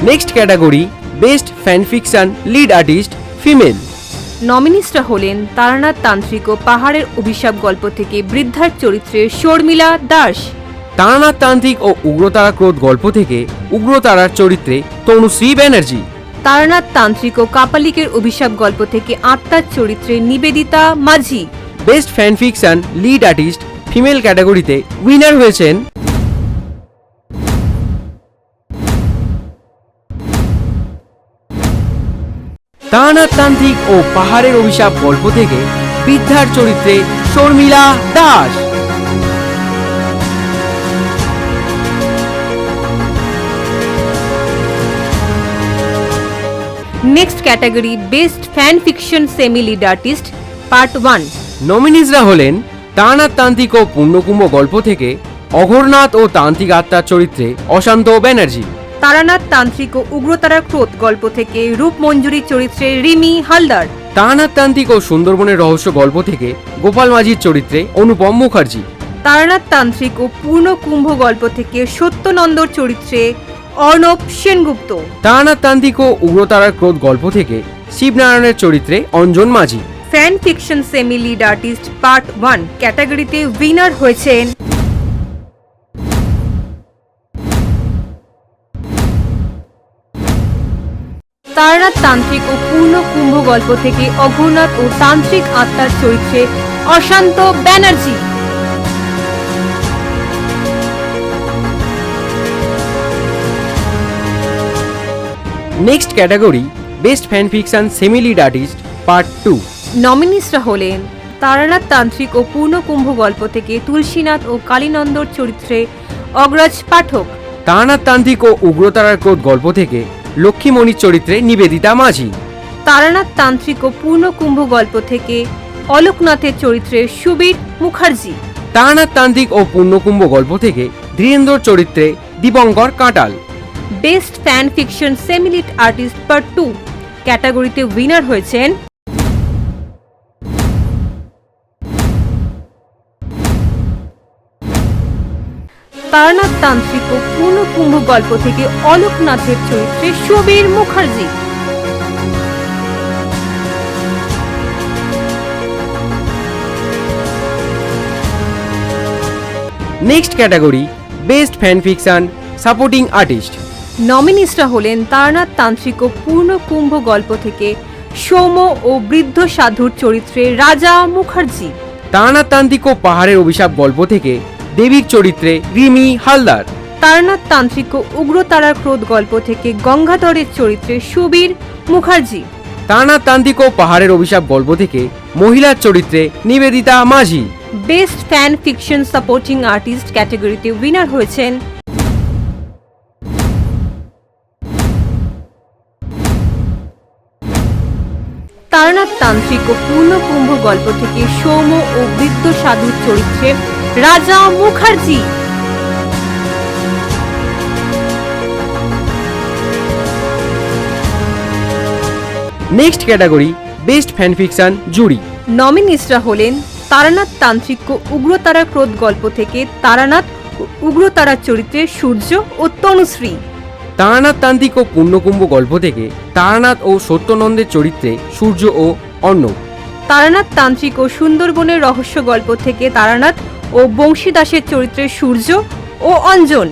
Next category best fanfiction lead artist female. নমিনিসরা হলেন তারানাথ তান্ত্রিক ও পাহাড়ের অভিশাপ গল্প থেকে বৃদ্ধার চরিত্রে শর্মিলা দাস, তারানাথ তান্ত্রিক ও উগ্রতারা ক্রোধ গল্প থেকে উগ্রতারার চরিত্রে তনুশ্রী ব্যানার্জি, তারানাথ তান্ত্রিক ও কাপালিকের অভিশাপ গল্প থেকে আত্মার চরিত্রে নিবেদিতা মাঝি। Best fanfiction lead artist female ক্যাটাগরিতে উইনার হয়েছেন তারানাথ তান্ত্রিক ও পাহাড়ের অভিশাপ গল্প থেকে বৃদ্ধার চরিত্রে Sharmila Das. Next category best fan fiction semi lead artist part 1। নমিনিজরা হলেন তারানাথ তান্ত্রিক ও পূর্ণকুম্ভ গল্প থেকে অঘোরনাথ ও তান্ত্রিক আত্মার চরিত্রে অশান্ত ব্যানার্জি, তারানাথ তান্ত্রিক ও উগ্রতারা ক্রোধ গল্প থেকে রূপমঞ্জুরি চরিত্রে রিমি হালদার, তারানাথ তান্ত্রিক ও সুন্দরবনের রহস্য গল্প থেকে গোপাল মাঝির চরিত্রে অনুপম মুখার্জি, তারানাথ তান্ত্রিক ও পূর্ণকুম্ভ গল্প থেকে সত্যনন্দর চরিত্রে অর্ণব সেনগুপ্ত, তারানাথ তান্ত্রিক ও উগ্রতারার ক্রোধ গল্প থেকে শিবনারায়ণের চরিত্রে অঞ্জন মাঝি। Fan fiction semi lead artist part 1 ক্যাটাগরিতে উইনার হয়েছেন তারানাথ তান্ত্রিক ও পূর্ণ কুম্ভ গল্প থেকে অঘোরনাথ ও তান্ত্রিক আত্মার চরিত্রে অশান্ত Banerjee. Next category best fan fiction semi lead artist part 2। নমিনিসরা হলেন তারানাথ তান্ত্রিক ও পূর্ণ কুম্ভ গল্প থেকে তুলসীনাথ ও কালীনন্দর চরিত্রে অগ্রজ পাঠক। তারানাথ তান্ত্রিক ও উগ্রতারার ক্রোধ গল্প থেকে লক্ষ্মীমণির চরিত্রে নিবেদিতা মাঝি। তারানাথ তান্ত্রিক ও পূর্ণ কুম্ভ গল্প থেকে অলোকনাথের চরিত্রে সুবীর মুখার্জি। তারানাথ তান্ত্রিক ও পূর্ণকুম্ভ গল্প থেকে ধীরেন্দ্রর চরিত্রে Dipankar Kantal. Best fan fiction semi lead artist part 2 ক্যাটাগরিতে উইনার হয়েছেন তারানাথ তান্ত্রিক ও পূর্ণ কুম্ভ গল্প থেকে অলোকনাথের চরিত্রে Subir Mukherjee. Next category best fan fiction supporting artist. নমিনিসরা হলেন তারানাথ তান্ত্রিক ও পূর্ণ কুম্ভ গল্প থেকে সৌম ও বৃদ্ধ সাধুর চরিত্রে রাজা মুখার্জি। তারানাথ তান্ত্রিক ও পাহাড়ের অভিশাপ গল্প থেকে দেবীর চরিত্রে রিমি হালদার। তারানাথ তান্ত্রিক ও উগ্রতারার ক্রোধ গল্প থেকে গঙ্গাধরের চরিত্রে সুবীর মুখার্জি। তারানাথ তান্ত্রিক ও পাহাড়ের অভিশাপ গল্প থেকে মহিলার চরিত্রে নিবেদিতা মাঝি। Best fan fiction supporting artist ক্যাটাগরিতে উইনার হয়েছেন তারানাথ তান্ত্রিক ও পূর্ণ কুম্ভ গল্প থেকে সৌম ও বৃদ্ধ সাধুর চরিত্রে Raja Mukherjee. Next category best fan fiction jury. নমিনিসরা হলেন তারানাথ তান্ত্রিক ও উগ্রতারা ক্রোধ গল্প থেকে তারানাথ ও উগ্রতারার চরিত্রে সূর্য ও তনুশ্রী। তারানাথ তান্ত্রিক ও পূর্ণকুম্ভ গল্প থেকে তারানাথ ও সত্যনন্দের চরিত্রে সূর্য ও অর্ণব। তারানাথ তান্ত্রিক ও সুন্দরবনের রহস্য গল্প থেকে তারানাথ ও বংশীদাসের চরিত্রে সূর্য ও অঞ্জন।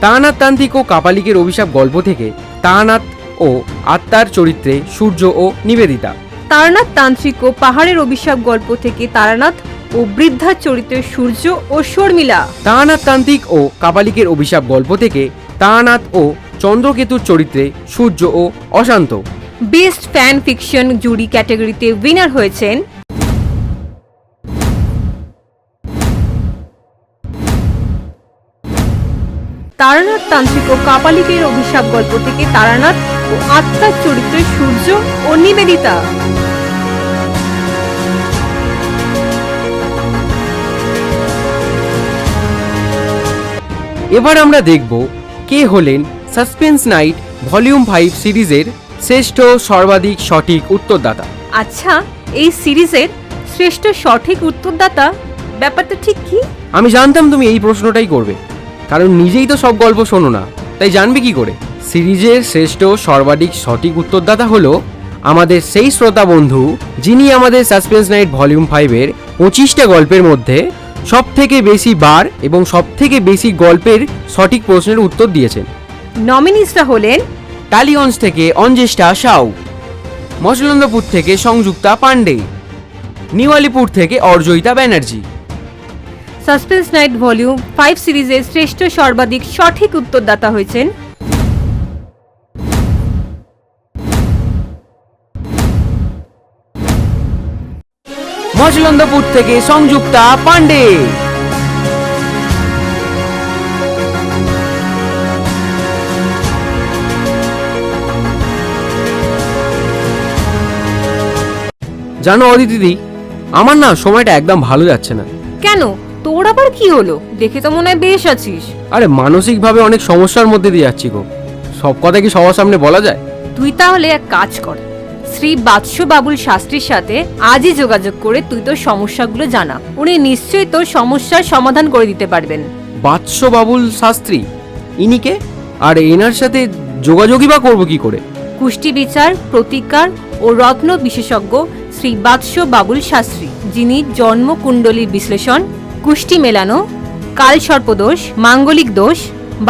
তারানাথ তান্ত্রিক ও কাপালিকের অভিশাপ গল্প থেকে তারানাথ ও আত্মার চরিত্রে সূর্য ও নিবেদিতা। তারানাথ তান্ত্রিক ও পাহাড়ের অভিশাপ গল্প থেকে তারানাথ ও বৃদ্ধার চরিত্রে সূর্য ও শর্মিলা। তারানাথ তান্ত্রিক ও কাপালিকের অভিশাপ গল্প থেকে তারানাথ ও চন্দ্রকেতুর চরিত্রে সূর্য ও অশান্ত। বেস্ট ফ্যান ফিকশন জুরি ক্যাটাগরিতে উইনার হয়েছেন তারানাথ তান্ত্রিক ও কাপালিকের অভিশাপ গল্প থেকে তারানাথ ও আত্মার চরিত্রে সূর্য ও নিবেদিতা। এবার আমরা দেখব কে হলেন সাসপেন্স নাইট ভলিউম 5 সিরিজের শ্রেষ্ঠ সর্বাধিক সঠিক উত্তরদাতা। আচ্ছা, এই সিরিজের শ্রেষ্ঠ সঠিক উত্তরদাতা ব্যাপারটা ঠিক কি? আমি জানতাম তুমি এই প্রশ্নটাই করবে, কারণ নিজেই তো সব গল্প শোনো না, তাই জানবে কি করে। সিরিজের শ্রেষ্ঠ সর্বাধিক সঠিক উত্তরদাতা হলো আমাদের সেই শ্রোতা বন্ধু যিনি আমাদের সাসপেন্স নাইট ভলিউম 5-এর 25টা গল্পের মধ্যে সব থেকে বেশি বার এবং সব থেকে বেশি গল্পের সঠিক প্রশ্নের উত্তর দিয়েছেন। নমিনিসরা হলেন টালিগঞ্জ থেকে অঞ্জেষ্টা সাউ, মচলন্দপুর থেকে সংযুক্তা পান্ডে, নিউ আলিপুর থেকে Arjayita Banerjee. Suspense night volume 5 সিরিজের শ্রেষ্ঠ সর্বাধিক সঠিক উত্তরদাতা হয়েছেন মচলন্দপুর থেকে সংযুক্তা পান্ডে। জানো অদিতি, আমার না সময়টা একদম ভালো যাচ্ছে না। কেন, তোর আবার কি হলো? দেখে তো মনে হয় বেশ আছিস। আরে মানসিকভাবে অনেক সমস্যার মধ্যে দিয়ে যাচ্ছি গো। সব কথা কি সবার সামনে বলা যায়? তুই তাহলে এক কাজ কর, শ্রী বাৎস বাবুল শাস্ত্রীর সাথে আজই যোগাযোগ করে তুই তোর সমস্যাগুলো জানা। উনি নিশ্চয়ই তোর সমস্যার সমাধান করে দিতে পারবেন। বাৎস বাবুল শাস্ত্রী ইনিকে? আর এনার সাথে যোগাযোগই বা করবো কি করে? কুষ্টি বিচার, প্রতিকার ও রত্ন বিশেষজ্ঞ শ্রী বাৎস বাবুল শাস্ত্রী, যিনি জন্ম কুণ্ডলীর বিশ্লেষণ, কুষ্টি মেলানো, কালসর্পদোষ, মাঙ্গলিক দোষ,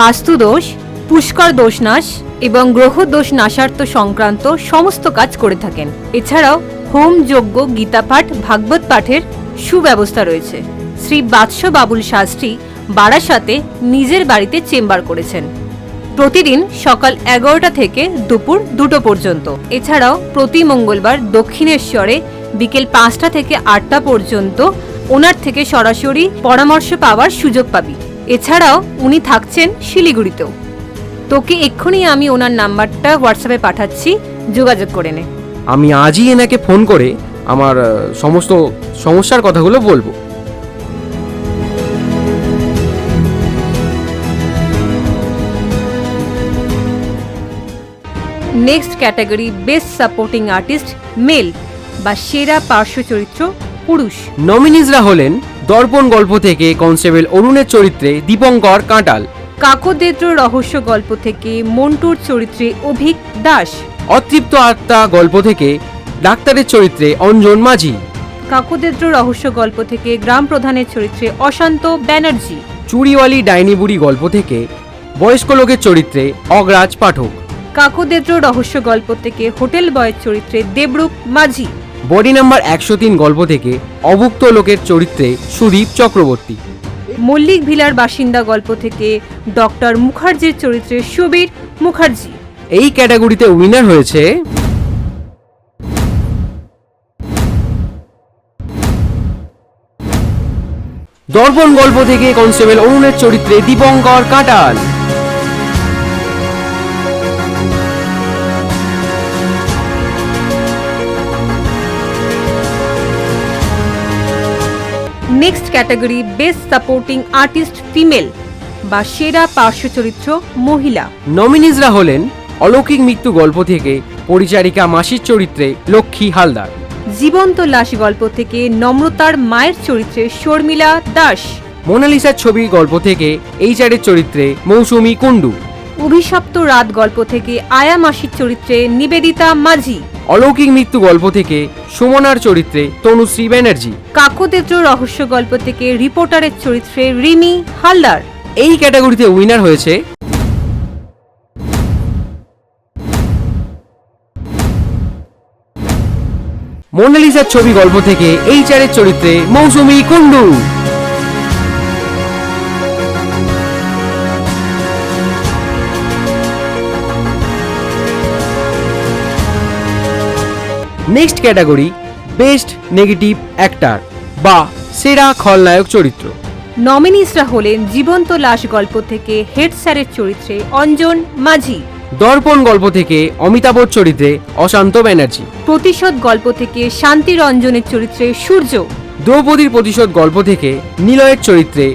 বাস্তু দোষ, পুষ্কর দোষনাশ, এবং গ্রহ দোষ নাশার্ত সংক্রান্ত সমস্ত কাজ করে থাকেন। এছাড়াও হোম যজ্ঞ, গীতাপাঠ, ভাগবত পাঠের সুব্যবস্থা রয়েছে। শ্রী বাৎস বাবুল শাস্ত্রী বারাসাতে নিজের বাড়িতে চেম্বার করেছেন, প্রতিদিন সকাল 11টা থেকে দুপুর 2টো পর্যন্ত। এছাড়াও প্রতি মঙ্গলবার দক্ষিণেশ্বরে বিকেল 5টা থেকে 8টা পর্যন্ত ওনার থেকে সরাসরি পরামর্শ পাওয়ার সুযোগ পাবি। এছাড়াও উনি থাকছেন শিলিগুড়িতেও। তোকে এক্ষুনি আমি ওনার নাম্বারটা হোয়াটসঅ্যাপে পাঠাচ্ছি, যোগাযোগ করে নে। আমি আজই এনাকে ফোন করে আমার সমস্ত সমস্যার কথাগুলো বলবো। Next category best supporting artist male বা সেরা পার্শ্ব চরিত্র পুরুষ। নমিনিজরা হলেন দর্পণ গল্প থেকে কনস্টেবল অরুণের চরিত্রে দীপঙ্কর কাঁটাল, কাকদ্বেদ্র রহস্য গল্প থেকে মন্টুর চরিত্রে অভিক দাস, অতৃপ্ত আত্মা গল্প থেকে ডাক্তারের চরিত্রে অঞ্জন মাঝি, কাকদ্বেদ্র রহস্য গল্প থেকে গ্রাম প্রধানের চরিত্রে অশান্ত ব্যানার্জি, চুরিওয়ালি ডাইনিবুড়ি গল্প থেকে বয়স্ক লোকের চরিত্রে অগ্রাজ পাঠক, কাকদ্বেদ্র রহস্য গল্প থেকে হোটেল বয়ের চরিত্রে দেবরূপ মাঝি, বডি নাম্বার 103 গল্প থেকে অভুক্ত লোকের চরিত্রে সুদীপ চক্রবর্তী, মল্লিক ভিলার বাসিন্দা গল্প থেকে ডক্টর মুখার্জির চরিত্রে সুবীর মুখার্জি। এই ক্যাটাগরিতে উইনার হয়েছে দর্পণ গল্প থেকে কনস্টেবল অরুণের চরিত্রে Dipankar Kantal. Next category best supporting artist female বা সেরা পার্শ্ব চরিত্র মহিলা। নমিনিজরা হলেন অলৌকিক মৃত্যু গল্প থেকে পরিচারিকা মাসির চরিত্রে লক্ষ্মী হালদার, জীবন্ত লাশ গল্প থেকে নম্রতার মায়ের চরিত্রে শর্মিলা দাস, মোনালিসার ছবি গল্প থেকে এইচআরের চরিত্রে মৌসুমী কুণ্ডু, অভিশপ্ত রাত গল্প থেকে আয়া মাসির চরিত্রে নিবেদিতা মাঝি, অলৌকিক মৃত্যু গল্প থেকে সুমনার চরিত্রে তনুশ্রী ব্যানার্জি, কাকদ্বেদ্র রহস্য গল্প থেকে রিপোর্টারের চরিত্রে রিমি হালদার। এই ক্যাটাগরিতে উইনার হয়েছে মোনালিসার ছবি গল্প থেকে এইচআরের চরিত্রে Mousumi Kundu. Next category best negative actor বা সেরা খলনায়ক চরিত্র। নমিনিসরা হলেন জীবন্ত লাশ গল্প থেকে হেড স্যারের চরিত্রে অঞ্জন মাঝি, দর্পণ গল্প থেকে অমিতাভর চরিত্রে অশান্ত ব্যানার্জি, প্রতিশোধ গল্প থেকে শান্তি রঞ্জনের চরিত্রে সূর্য, দ্রৌপদীর প্রতিশোধ গল্প থেকে নিলয়ের চরিত্রে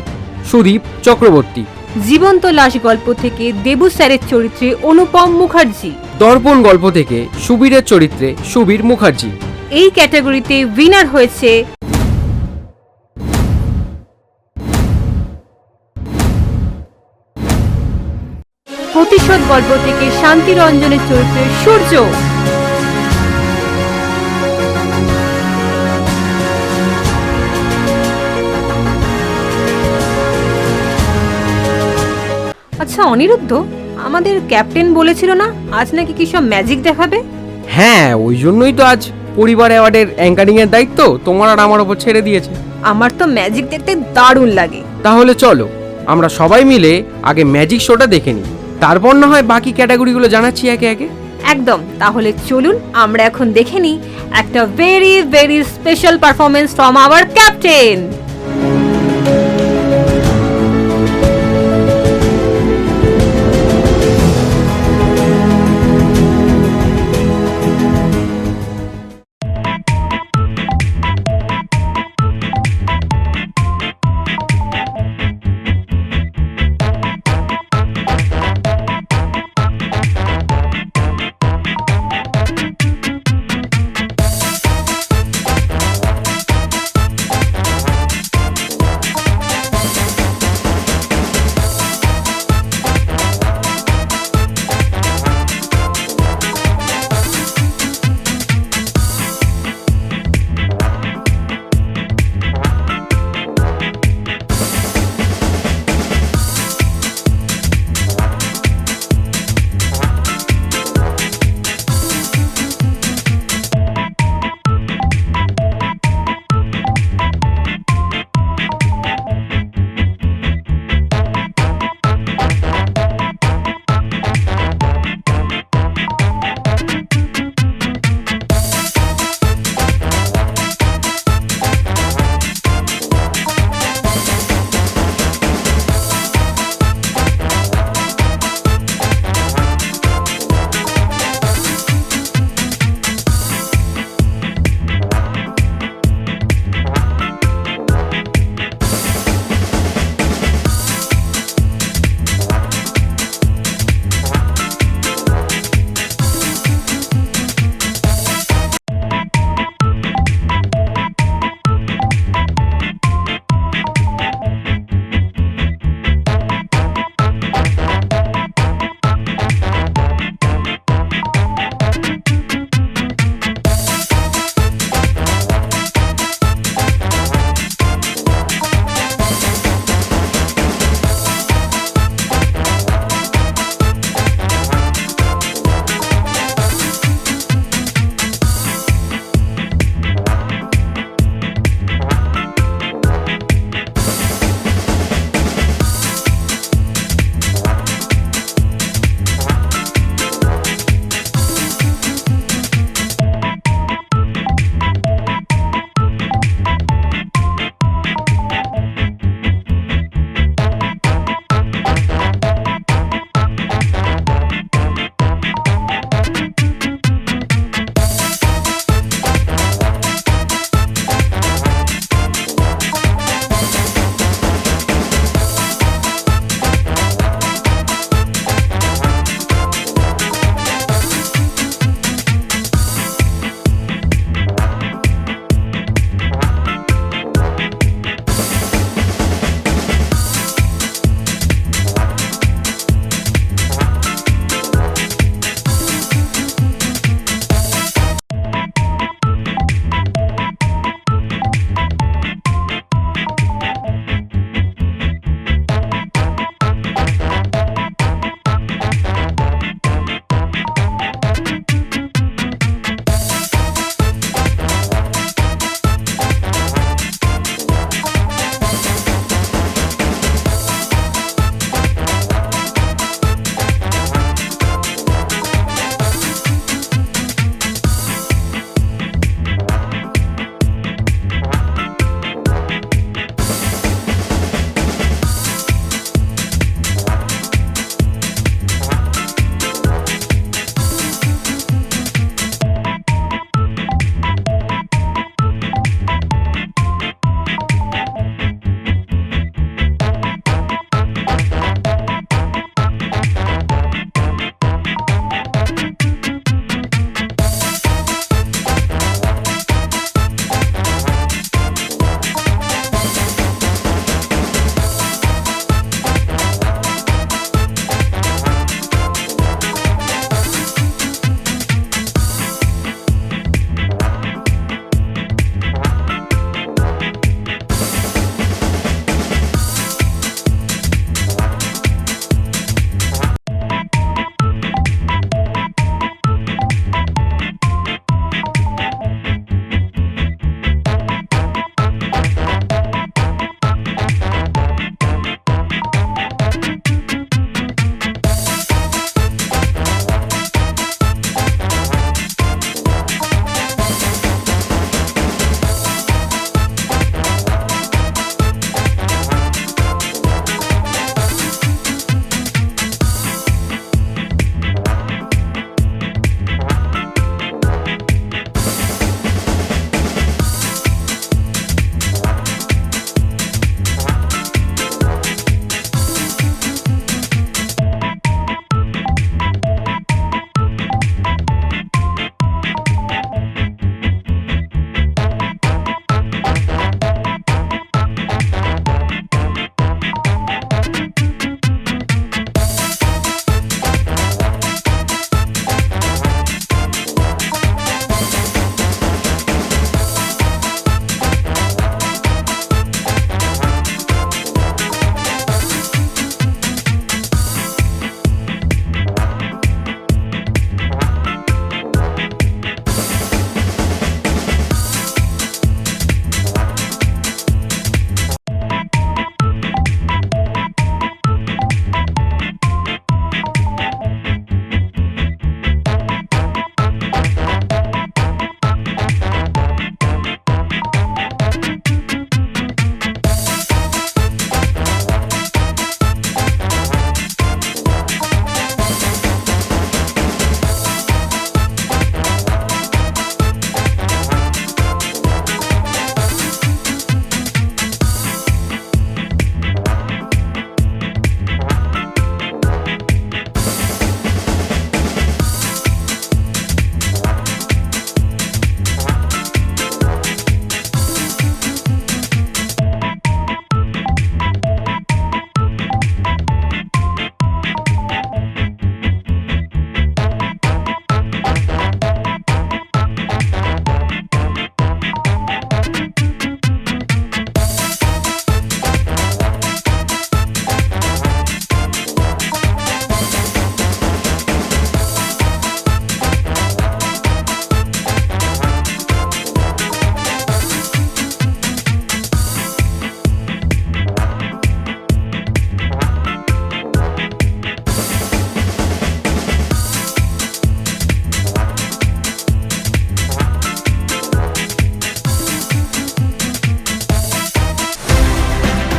সুদীপ চক্রবর্তী, জীবন্ত লাশ গল্প থেকে দেবু স্যারের চরিত্রে অনুপম মুখার্জি। দর্পণ গল্প থেকে সুবীরের চরিত্রে সুবীর মুখার্জি। এই ক্যাটাগরিতে উইনার হয়েছে প্রতিশোধ গল্প থেকে শান্তি রঞ্জনের চরিত্রে সূর্য। আচ্ছা অনিরুদ্ধ, আমাদের ক্যাপ্টেন বলেছিল না আজ নাকি কি সব ম্যাজিক দেখাবে? হ্যাঁ, ওই জন্যই তো আজ পরিবার অ্যাওয়ার্ডের অ্যাঙ্কারিং এর দায়িত্ব তোমার আর আমার উপর ছেড়ে দিয়েছে। আমার তো ম্যাজিক দেখতে দারুণ লাগে। তাহলে চলো আমরা সবাই মিলে আগে ম্যাজিক শোটা দেখে নিই, তারপর না হয় বাকি ক্যাটাগরিগুলো জানাচ্ছি একে একে। একদম, তাহলে চলুন আমরা এখন দেখে নিই একটা very very special performance from our captain.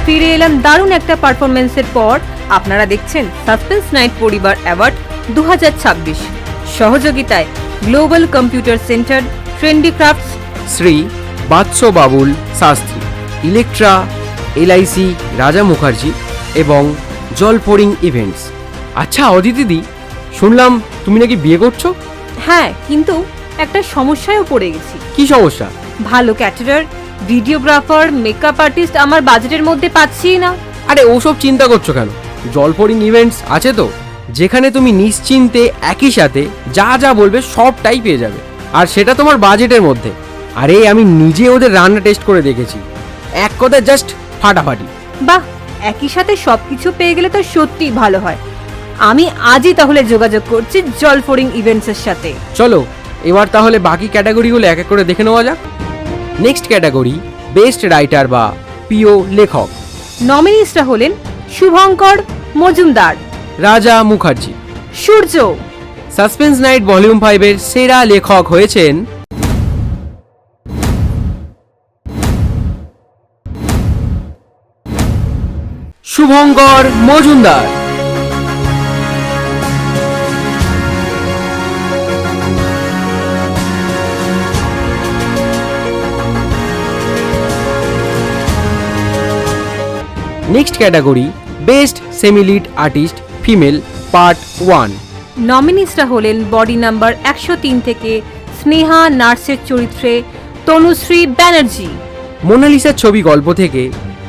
ফিরে এলাম দারুণ একটা পারফরমেন্সের পর। আপনারা দেখছেন সাসপেন্স নাইট পরিবার অ্যাওয়ার্ড 2026। সহযোগিতায় global computer centre, trendy crafts, Shri Vats Babul Shastri, Electra, LIC Raja Mukherjee এবং জলফোরিং ইভেন্টস। আচ্ছা অদিতিদি, শুনলাম তুমি নাকি বিয়ে করছো? হ্যাঁ, কিন্তু একটা সমস্যায়ও পড়ে গেছি। কি সমস্যা? ভালো ক্যাটারার, ভিডিওগ্রাফার, মেকআপ আর্টিস্ট আমার বাজেটের মধ্যে পাচ্ছিই না। আরে ওসব চিন্তা করছো কেন? জলফোরিং ইভেন্টস আছে তো, যেখানে তুমি নিশ্চিন্তে একই সাথে যা যা বলবে সবটাই পেয়ে যাবে, আর সেটা তোমার বাজেটের মধ্যে। আরে আমি নিজে ওদের রান্না টেস্ট করে দেখেছি, এক কথায় জাস্ট ফাটাফাটি। বাহ, একই সাথে সবকিছু পেয়ে গেলে তো সত্যিই ভালো হয়। আমি আজই তাহলে যোগাযোগ করছি জলফোরিং ইভেন্টসের সাথে। চলো এবার তাহলে বাকি ক্যাটাগরিগুলো এক এক করে দেখে নেওয়া যাক। নেক্সট ক্যাটাগরি বেস্ট রাইটার বা প্রিয় লেখক। নমিনিসরা হলেন শুভঙ্কর মজুমদার, রাজা মুখার্জি। সূর্য। সাসপেন্স নাইট ভলিউম 5 এর সেরা লেখক হয়েছেন Shubhankar Majumdar. Next category best semi lead artist female part 1। নমিনিসরা হলেন বডি নাম্বার 103 থেকে স্নেহা নার্সের চরিত্রে তনুশ্রী ব্যানার্জি, মোনালিসার ছবি গল্প থেকে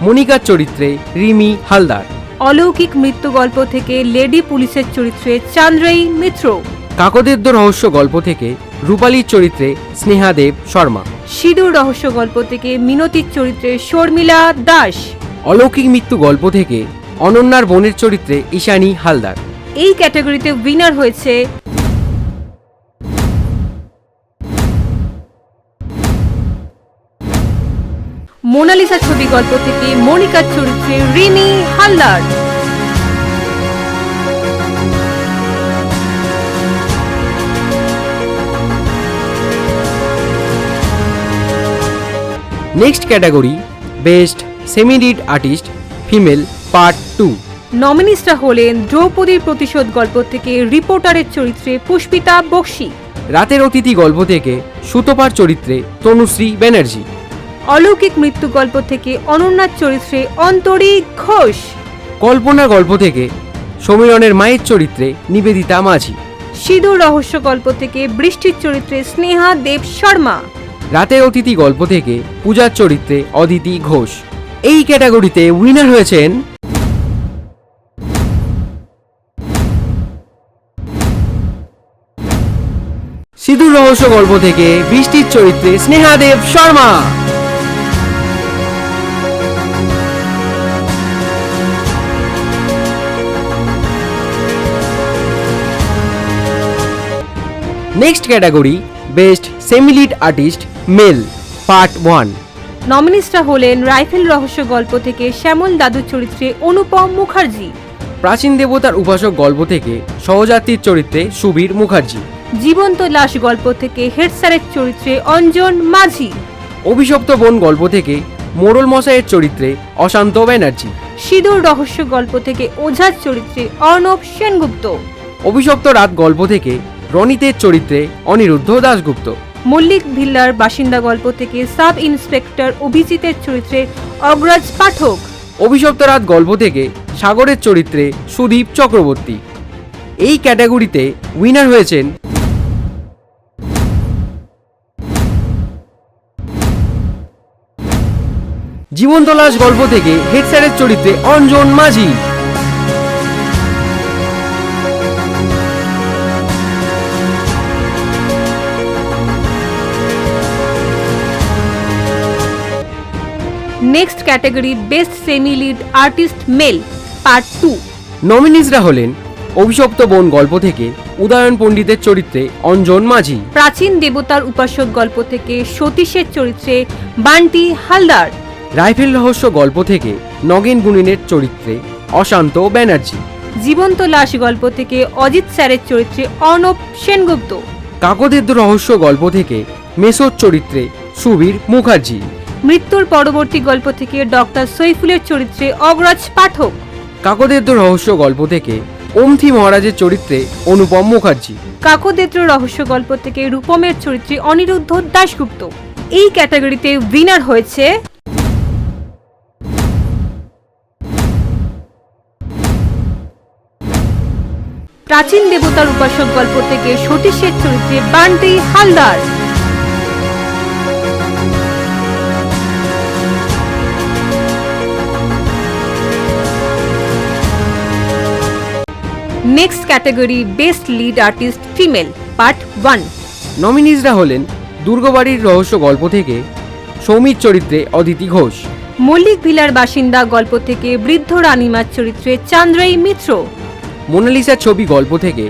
মনিকার চরিত্রে রিমি হালদার, অলৌকিক মৃত্যু গল্প থেকে লেডি পুলিশের চরিত্রে চান্দ্রাই মিত্র, কাকদেদ্য রহস্য গল্প থেকে রূপালীর চরিত্রে স্নেহাদেব শর্মা, সিঁদুর রহস্য গল্প থেকে মিনতির চরিত্রে শর্মিলা দাস, অলৌকিক মৃত্যু গল্প থেকে অনন্যার বোনের চরিত্রে ঈশানী হালদার। এই ক্যাটাগরিতে উইনার হয়েছে মোনালিসা ছবি গল্প থেকে মনিকার চরিত্রে Rimi Haldar. Next category best semi lead artist female part 2। নমিনিসরা হলেন দ্রৌপদীর প্রতিশোধ গল্প থেকে রিপোর্টারের চরিত্রে পুষ্পিতা বক্সি, রাতের অতিথি গল্প থেকে সুতপার চরিত্রে তনুশ্রী ব্যানার্জি, অলৌকিক মৃত্যু গল্প থেকে অনন্যার চরিত্রে অন্তরী ঘোষ, কল্পনা গল্প থেকে সমীরণের মায়ের চরিত্রে নিবেদিতা মাঝি, সিঁদুর রহস্য গল্প থেকে বৃষ্টির চরিত্রে স্নেহা দেব শর্মা, রাতের অতিথি গল্প থেকে পূজার চরিত্রে অদিতি ঘোষ। এই ক্যাটাগরিতে উইনার হয়েছেন সিঁদুর রহস্য গল্প থেকে বৃষ্টির চরিত্রে Snehadeb Sharma. Next category best semi lead artist male part 1। নমিনিসরা হলেন রাইফেল রহস্য গল্প থেকে শ্যামল দাদুর চরিত্রে অনুপম মুখার্জি, প্রাচীন দেবতার উপাসক গল্প থেকে সহযাত্রীর চরিত্রে সুবীর মুখার্জি, জীবন্ত লাশ গল্প থেকে হেড স্যারের চরিত্রে অঞ্জন মাঝি, অভিশপ্ত বন গল্প থেকে মোড়ল মশাইয়ের চরিত্রে অশান্ত ব্যানার্জি, সিঁদুর রহস্য গল্প থেকে ওঝার চরিত্রে অর্ণব সেনগুপ্ত, অভিশপ্ত রাত গল্প থেকে রনিতের চরিত্রে অনিরুদ্ধ দাশগুপ্ত, মল্লিক ভিল্লার বাসিন্দা গল্প থেকে সাব ইন্সপেক্টর অভিজিতের চরিত্রে অগ্রজ পাঠক, অভিশপ্ত রাত গল্প থেকে সাগরের চরিত্রে সুদীপ চক্রবর্তী। এই ক্যাটাগরিতে উইনার হয়েছেন জীবন্ত লাশ গল্প থেকে হেড স্যারের চরিত্রে Anjan Majhi. Next category best semi lead artist male part 2। নমিনিসরা হলেন অভিশপ্ত বন গল্প থেকে উদয়ন পণ্ডিতের চরিত্রে অঞ্জন মাঝি, প্রাচীন দেবতার উপাসক গল্প থেকে সতীশের চরিত্রে বান্টি হালদার, রাইফেল রহস্য গল্প থেকে নগেন গুণিনের চরিত্রে অশান্ত ব্যানার্জি, জীবন্ত লাশ গল্প থেকে অজিত স্যারের চরিত্রে অর্ণব সেনগুপ্ত, কাকদেদ্য রহস্য গল্প থেকে মেসোর চরিত্রে সুবীর মুখার্জি। মৃত্যুর পরবর্তী গল্প থেকে ডক্টর সৈফুলের চরিত্রে অগ্রজ পাঠক। কাকদের রহস্য গল্প থেকে ওমথি মহারাজের চরিত্রে অনুপম মুখার্জি। কাকদ্বেত্র রহস্য গল্প থেকে রূপমের চরিত্রে অনিরুদ্ধ দাশগুপ্ত। এই ক্যাটাগরিতে উইনার হয়েছে প্রাচীন দেবতার উপাসক গল্প থেকে সতীশের চরিত্রে Bunty Haldar. Next category best lead artist female part 1। নমিনিজরা হলেন দুর্গবাড়ির রহস্য গল্প থেকে সৌমির চরিত্রে অদিতি ঘোষ। মল্লিক ভিলার বাসিন্দা গল্প থেকে বৃদ্ধ রানীমার চরিত্রে চান্দ্রাই মিত্র। মোনালিসার ছবি গল্প থেকে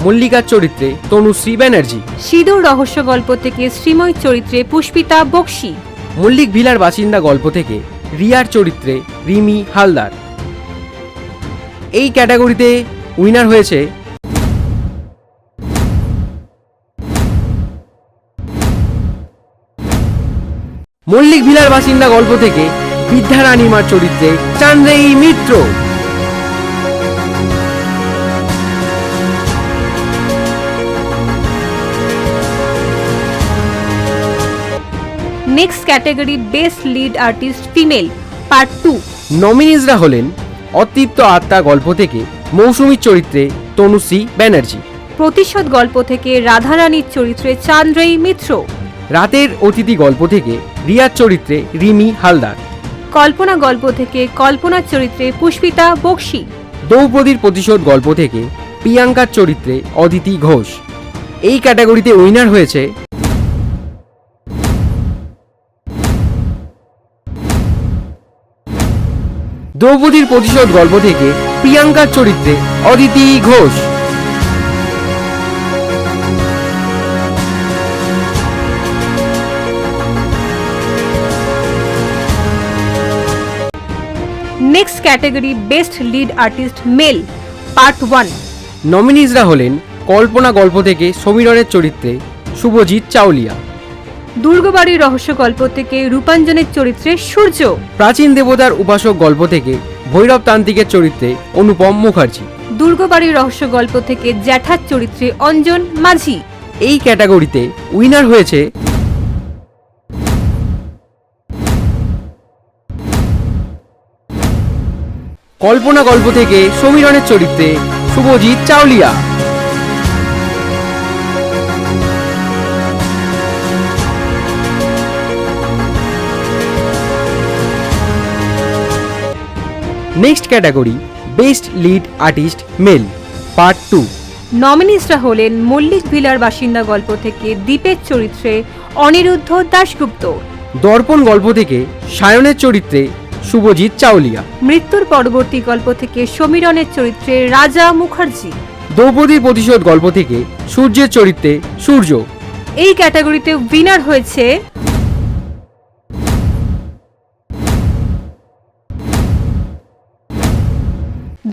মল্লিকার চরিত্রে তনুশ্রী ব্যানার্জি। সিঁদুর রহস্য গল্প থেকে শ্রীময় চরিত্রে পুষ্পিতা বক্সি। মল্লিক ভিলার বাসিন্দা গল্প থেকে রিয়ার চরিত্রে রিমি হালদার। এই ক্যাটাগরিতে উইনার হয়েছে মল্লিক ভিলার বাসিন্দা গল্প থেকে বৃদ্ধা রানীমার চরিত্রে Chandreyee Mitra. Next category best lead artist female part 2। নমিনিজরা হলেন অতৃপ্ত আত্মা গল্প থেকে মৌসুমীর চরিত্রে তনুশ্রী ব্যানার্জি। প্রতিশোধ গল্প থেকে রাধারানীর চরিত্রে চান্দ্রাই মিত্র। রাতের অতিথি গল্প থেকে রিয়ার চরিত্রে রিমি হালদার। কল্পনা গল্প থেকে কল্পনার চরিত্রে পুষ্পিতা বক্সি। দ্রৌপদীর প্রতিশোধ গল্প থেকে প্রিয়াঙ্কার চরিত্রে অদিতি ঘোষ। এই ক্যাটাগরিতে উইনার হয়েছে দ্রৌপদীর প্রতিশোধ গল্প থেকে প্রিয়াঙ্কার চরিত্রে Aditi Ghosh. Next category best lead artist male part 1। নমিনিজরা হলেন কল্পনা গল্প থেকে সমীরনের চরিত্রে শুভজিৎ চাওলিয়া। দুর্গবাড়ির রহস্য গল্প থেকে রূপাঞ্জনের চরিত্রে সূর্য। প্রাচীন দেবতার উপাসক গল্প থেকে ভৈরব তান্ত্রিকের চরিত্রে অনুপম মুখার্জি। দুর্গবাড়ির রহস্য গল্প থেকে জ্যাঠার চরিত্রে অঞ্জন মাঝি। এই ক্যাটাগরিতে উইনার হয়েছে কল্পনা গল্প থেকে সমীরনের চরিত্রে Subhajit Chawlia. Next category best lead artist male part 2। নমিনিসরা হলেন মল্লিক ভিলার বাসিন্দা গল্প থেকে দীপের চরিত্রে অনিরুদ্ধ দাশগুপ্ত। দর্পণ গল্প থেকে সায়নের চরিত্রে শুভজিৎ চাওলিয়া। মৃত্যুর পরবর্তী গল্প থেকে সমীরনের চরিত্রে রাজা মুখার্জি। দ্রৌপদীর প্রতিশোধ গল্প থেকে সূর্যের চরিত্রে সূর্য। এই ক্যাটাগরিতে উইনার হয়েছে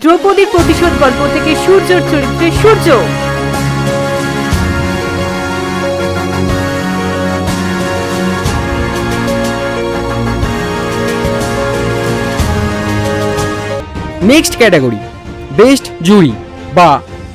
দ্রৌপদীর প্রতিশোধ গল্প থেকে সূর্যের চরিত্রে সূর্য। নেক্সট ক্যাটাগরি বেস্ট জুরি বা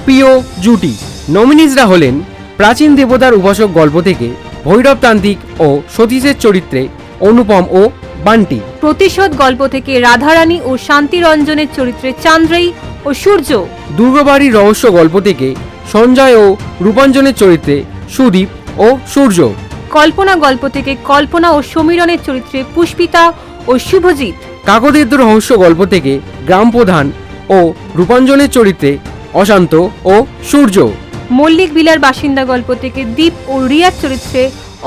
প্রিয় জুটি। নমিনিজরা হলেন প্রাচীন দেবতার উপাসক গল্প থেকে ভৈরব তান্ত্রিক ও সতীশের চরিত্রে অনুপম ও বান্টি। প্রতিশোধ গল্প থেকে রাধারানী ও শান্তিরঞ্জনের চরিত্রে চান্দ্রাই ও সূর্য। দুর্গবাড়ির রহস্য গল্প থেকে সঞ্জয় ও রূপাঞ্জনের চরিত্রে সুদীপ ও সূর্য। কল্পনা গল্প থেকে কল্পনা ও সমীরনের চরিত্রে পুষ্পিতা ও শুভজিৎ। কাকদের রহস্য গল্প থেকে গ্রাম প্রধান ও রূপাঞ্জনের চরিত্রে অশান্ত ও সূর্য। মল্লিক বিলার বাসিন্দা গল্প থেকে দীপ ও রিয়ার চরিত্রে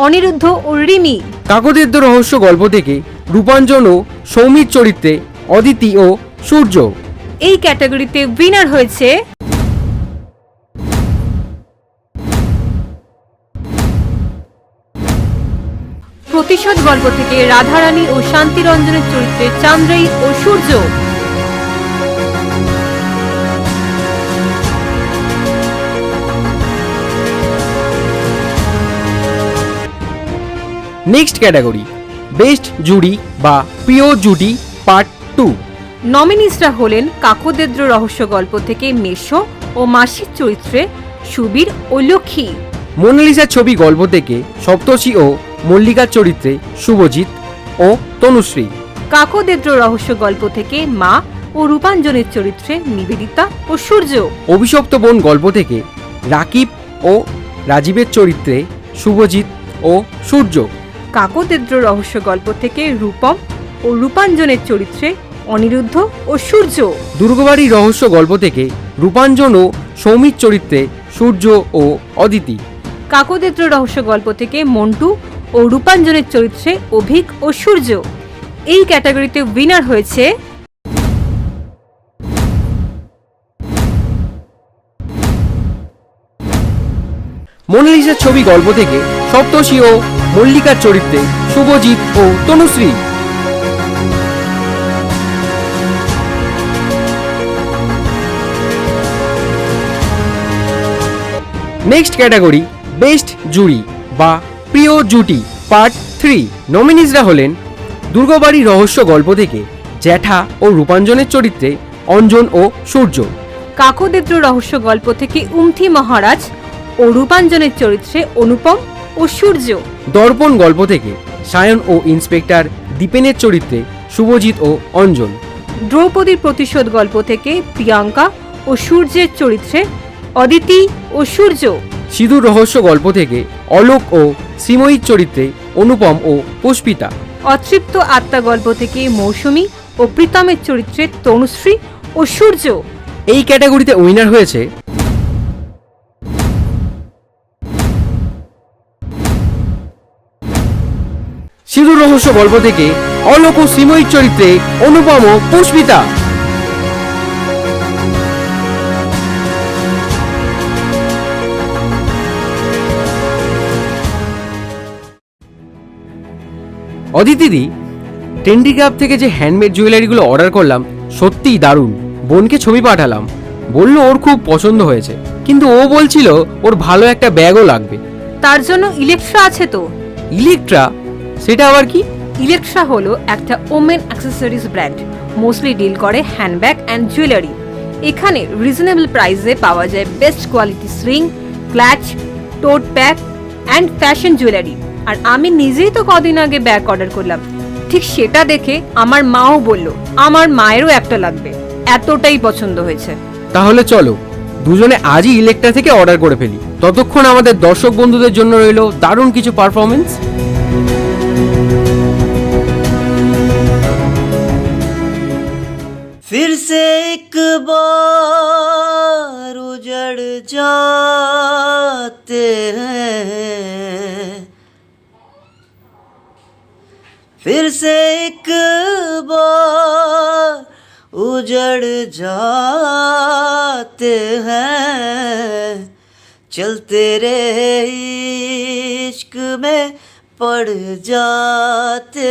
অনিরুদ্ধ ও রিমি। কাকদের রহস্য গল্প থেকে রূপাঞ্জন ও সৌমির চরিত্রে অদিতি ও সূর্য। এই ক্যাটাগরিতে উইনার হয়েছে প্রতিশোধ গল্প থেকে রাধারানী ও শান্তিরঞ্জনের চরিত্রে চান্দ্রাই ও সূর্য। নেক্সট ক্যাটাগরি বেস্ট জুড়ি বা প্রিয় জুটি পার্ট 2। নমিনিসরা হলেন কাকোদেদ্র রহস্য গল্প থেকে মেশো ও মাসির চরিত্রে সুবীর ও লক্ষ্মী। মোনালিসার ছবি গল্প থেকে সপ্তর্ষি ও মল্লিকার চরিত্রে শুভজিৎ ও তনুশ্রী। কাকোদেদ্র রহস্য গল্প থেকে মা ও রূপাঞ্জনের চরিত্রে নিবেদিতা ও সূর্য। অভিশপ্ত বোন গল্প থেকে রাকিব ও রাজীবের চরিত্রে শুভজিৎ ও সূর্য। কাকোদেদ্র রহস্য গল্প থেকে রূপম ও রূপাঞ্জনের চরিত্রে অনিরুদ্ধ ও সূর্য। দুর্গবাড়ি রহস্য গল্প থেকে রূপাঞ্জন ও সৌমির চরিত্রে সূর্য ও অদিতি। কাকোদেদ্র রহস্য গল্প থেকে মন্টু ও রূপাঞ্জনের চরিত্রে অভিক ও সূর্য। এই ক্যাটাগরিতে উইনার হয়েছে মোনালিসার ছবি গল্প থেকে সপ্তর্ষি ও মল্লিকার চরিত্রে শুভজিৎ ও তনুশ্রী। নেক্সট ক্যাটাগরি বেস্ট জুরি বা প্রিয় জুটি পার্ট 3। নমিনিসরা হলেন দুর্গবাড়ি রহস্য গল্প থেকে জ্যাঠা ও রূপাঞ্জনের চরিত্রে অঞ্জন ও সূর্য। কাকোদেদ্র রহস্য গল্প থেকে উমথি মহারাজ ও রূপাঞ্জনের চরিত্রে অনুপম ও সূর্য। দর্পণ গল্প থেকে সায়ন ও ইন্সপেক্টর দীপেনের চরিত্রে শুভজিৎ ও অঞ্জন। দ্রৌপদীর প্রতিশোধ গল্প থেকে প্রিয়াঙ্কা ও সূর্যের চরিত্রে অদিতি ও সূর্য। সিধুর রহস্য গল্প থেকে অলোক ও শ্রীময়ীর চরিত্রে অনুপম ও পুষ্পিতা। অতৃপ্ত আত্মা গল্প থেকে মৌসুমী ও প্রীতমের চরিত্রে তনুশ্রী ও সূর্য। এই ক্যাটাগরিতে উইনার হয়েছে সিধুর রহস্য গল্প থেকে অলোক ও শ্রীময়ীর চরিত্রে অনুপম ও পুষ্পিতা। অদিতিদি, টেন্ডিক্রাফট থেকে যে হ্যান্ডমেড জুয়েলারিগুলো অর্ডার করলাম সত্যিই দারুণ। বোনকে ছবি পাঠালাম, বলল ওর খুব পছন্দ হয়েছে, কিন্তু ও বলছিল ওর ভালো একটা ব্যাগও লাগবে। তার জন্য ইলেকট্রা আছে তো। ইলেকট্রা? সেটা আবার কি? ইলেকট্রা হলো একটা women accessories brand, mostly deal করে হ্যান্ডব্যাগ অ্যান্ড জুয়েলারি। এখানে রিজনেবল প্রাইসে পাওয়া যায় best quality string, clutch, tote bag and fashion jewellery. আর আমি নিজেই তো কদিন আগে ব্যাগ অর্ডার করলাম, ঠিক সেটা দেখে আমার মাও বলল আমার মায়েরও একটা লাগবে, এতটাই পছন্দ হয়েছে। তাহলে চলো দুজনে আজই ইলেকট্রা থেকে অর্ডার করে ফেলি। ততক্ষণ আমাদের দর্শক বন্ধুদের জন্য রইল দারুণ কিছু পারফরমেন্স। फिर से एक बार उजड़ जाते हैं, फिर से एक बार उजड़ जाते हैं, चलते रहे इश्क में पड़ जाते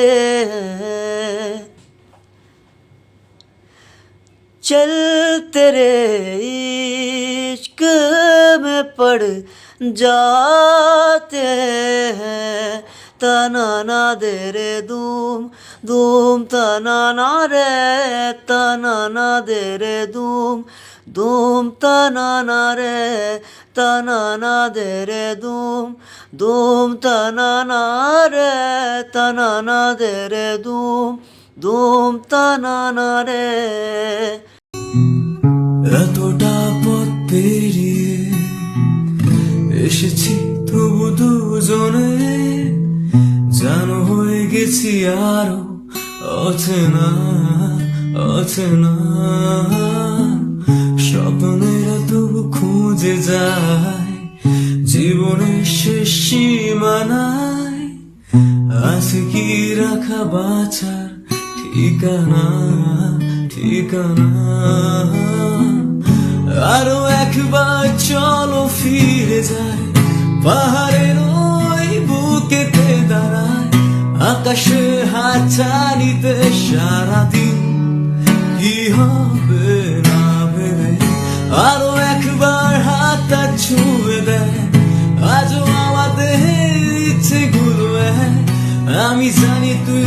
हैं, चलते रहे इश्क में पड़ जाते हैं, तना ना दे रे धूम धूम, तना ना रे तना ना दे रे धूम धूम, तना ना रे तना ना दे रे धूम धूम, तना ना रे तना ना दे रे धूम धूम, तना ना रे। এতটা পথ পেরিয়ে এসেছি তবু দুজনে, জানো হয়ে গেছি আরো অচেনা অচেনা, স্বপ্নেরা তবু খুঁজে যায় জীবনের শেষ সীমানায়, আছে কি রাখা বাছার ঠিকানা ঠিকানা। আরো একবার চলো ফিরে যায় পাহাড়ের ওই বুকেতে দাঁড়ায়, আকাশে হাতছানিতে সারাদিন কি হবে না ভেবে, আরো একবার হাতটা ছুঁয়ে দেয় আজও আমাদের ইচ্ছেগুলো। আমি জানি তুই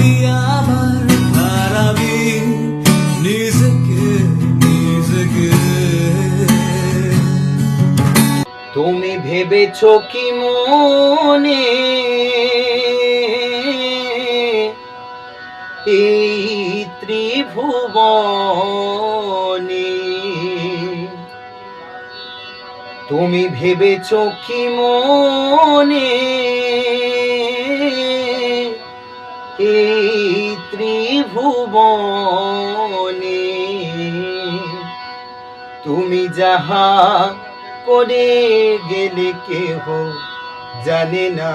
ভেবেছ কি মনে এই ত্রিভুবনে? তুমি ভেবেছ কি মনে এই ত্রিভুবনে? তুমি যাহা করে গেলে কেহ জানে না,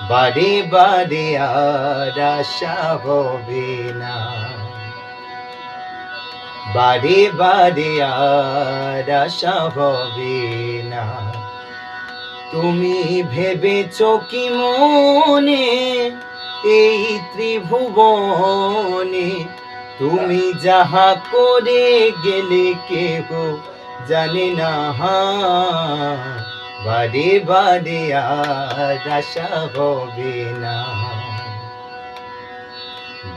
বারে বারে আর আশা হবে না, বারে বারে আর আশা হবে না। তুমি ভেবেছ কি মনে এই ত্রিভুবনে? তুমি যাহা করে গেলে কেহ জানে না, বারে বারে আর আশা হবে না,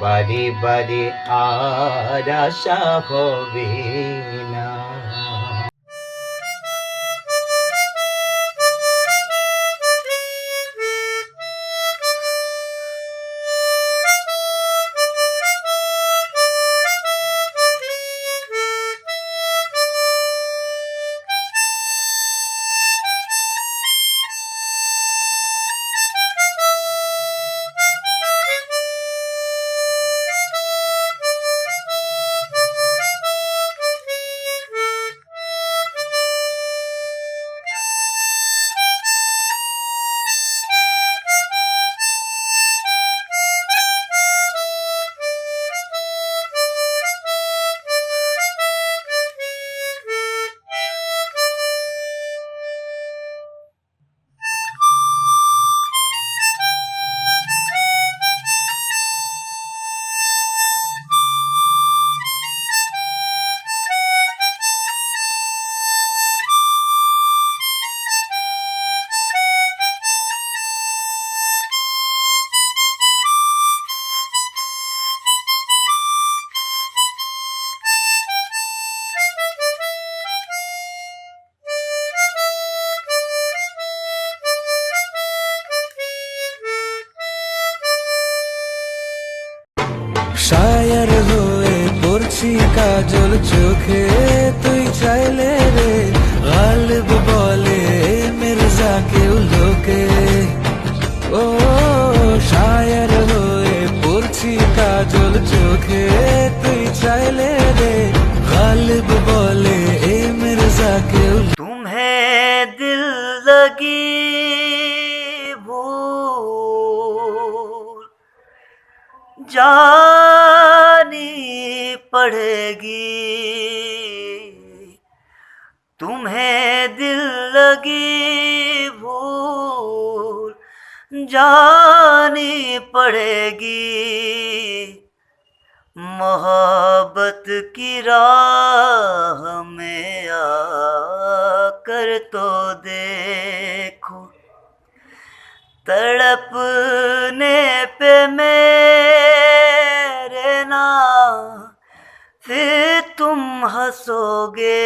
বারে বারে আর আশা হবে না। শায়ার হয়ে পড়ছি কাজল চোখে, তুই চাইলে রে গালিব বলে মির্জাকেও লোকে। ও শায়ার হয়ে পড়ছি কাজল চোখে, তুই চাইলে রে গালিব বলে মির্জাকেও। तुम्हें दिल लगी भूल जानी पड़ेगी, तुम्हें दिल लगी भूल जानी पड़ेगी। मोहब्बत की राह में आकर तो देखो, तड़पने पे मेरे ना फिर तुम हंसोगे,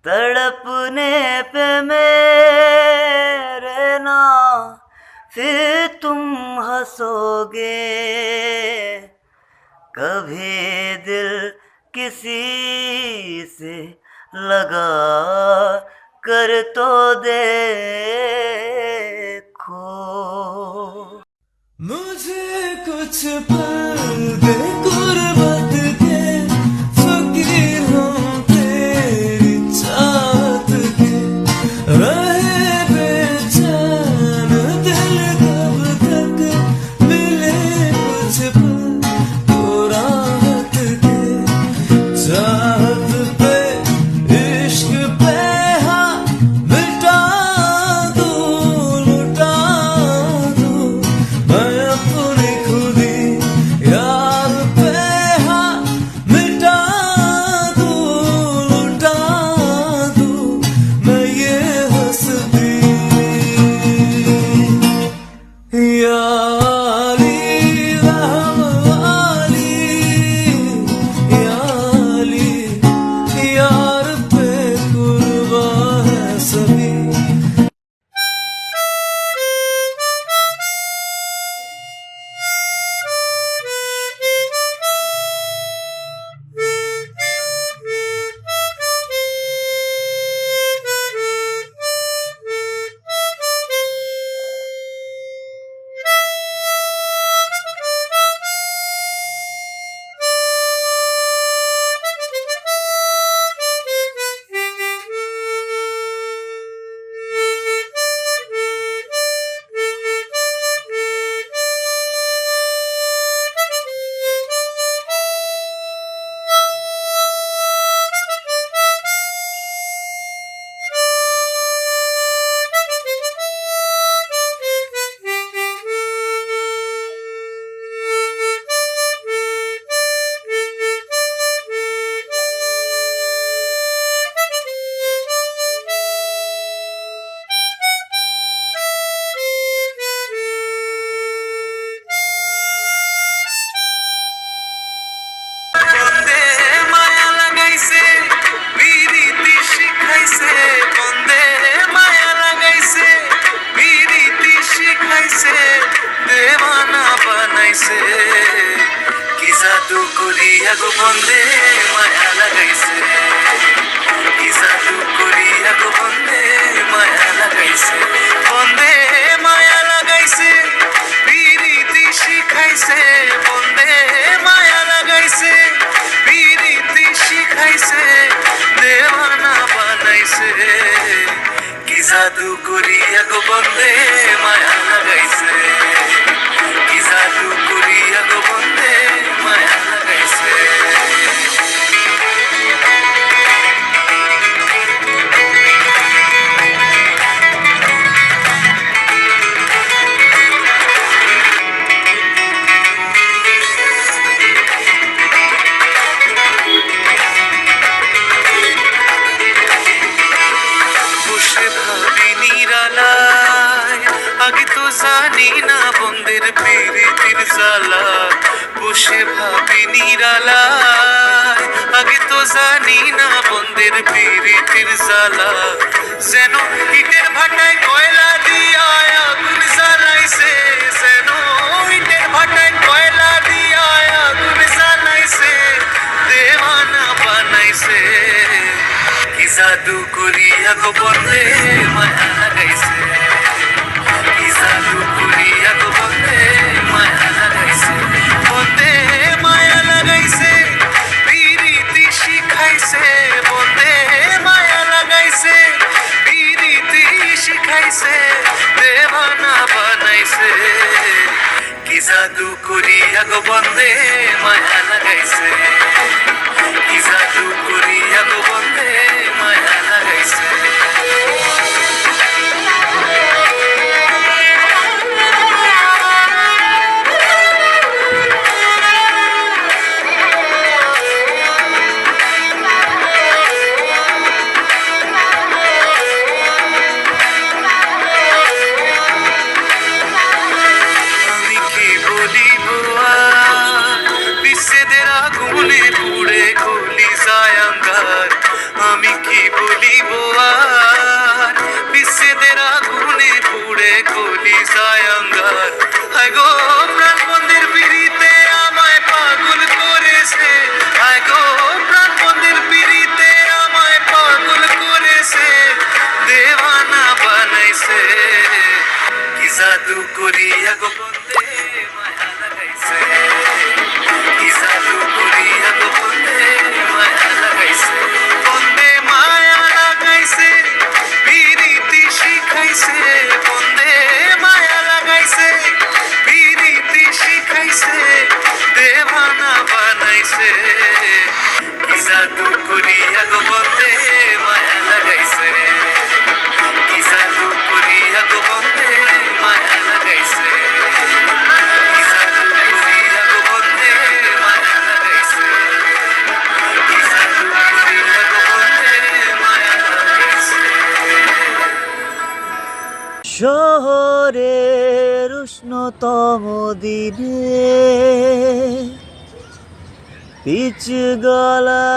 तड़पने पे मेरे ना फिर तुम हंसोगे। कभी दिल किसी से लगा कर तो देखो। मुझे कुछ पल दे गुर्बत के, फकीर हूँ तेरी चाहत के, रहे बेचैन दिल कब तक, मिले कुछ पल तो राहत के। चाहत पे इश्क पे हाथ मिटा दूं, लुटा दूं मैं अपनी खुदी, यार पे हाथ শিখাইছে বন্দে মায়া লাগাইছে পিরিতি শিখাইছে দেওয়ানা বানাইছে কি জাদু করিয়া গো বন্দে মায়া লাগাইছে কি জাদু করিয়া গো বন্দে মায়া লাগাইছে বন্দে মায়া লাগাইছে পিরিতি শিখাইছে বন্দে মায়া লাগাইছে পিরিতি শিখাইছে দেওয়ানা বানাইছে কি জাদু করিয়া গো বন্দে মায়া লাগাইছে কি জাদু করিয়া গো বন্দে মায়া লাগাইছে বসে ভাবি নিরালায় আগে তো জানি না বন্দের প্রীতির জ্বালা বসে ভাবি নিরালায় আগে তো জানি না বন্দের প্রীতির জ্বালা যেন ইটের ভাটায় কয়লা দিয়া আগুন জ্বালাইছে যেন ইটের ভাটায় কয়লা দিয়া আগুন জ্বালাইছে দেওয়ানা বানাইছে কি জাদু করিয়া গো বন্দে মায়া লাগাইছে কি জাদু করিয়া গো বন্দে মায়া লাগাইছে বন্দে মায়া লাগাইছে পিরিতি শিখাইছে বন্দে মায়া লাগাইছে পিরিতি শিখাইছে দেওয়ানা বানাইছে কি জাদু করিয়া গো বন্দে মায়া লাগাইছে কি জাদু করিয়া গো বন্দে মায়া লাগাইছে আমি কি বলিব আর বিচ্ছেদের আগুনে পুড়ে গলি যায় আঙ্গার আমি কি বলিব আর বিচ্ছেদের আগুনে পুড়ে গলি যায় আঙ্গার হায় গো প্রাণ বন্দির পিড়িতে আমায় পাগল করেছে হায় গো প্রাণ বন্দির পিড়িতে আমায় পাগল করেছে দেওয়ানা বানাইছে কি জাদু করিয়া গো বন্দে মায়া লাগাইছে কি জাদু করিয়া গো বন্দে মায়া লাগাইছে বন্দে মায়া লাগাইছে পিরিতি শিখাইছে বন্দে মায়া লাগাইছে পিরিতি শিখাইছে দেওয়ানা বানাইছে কি জাদু করিয়া গো বন্দে মায়া লাগাইছে কি জাদু করিয়া গো বন্দে মায়া লাগাইছে কি জাদু করিয়া গো বন্দে মায়া লাগাইছে কি জাদু করিয়া গো বন্দে মায়া লাগাইছে শহরের উষ্ণতম দিনে পিচ গলা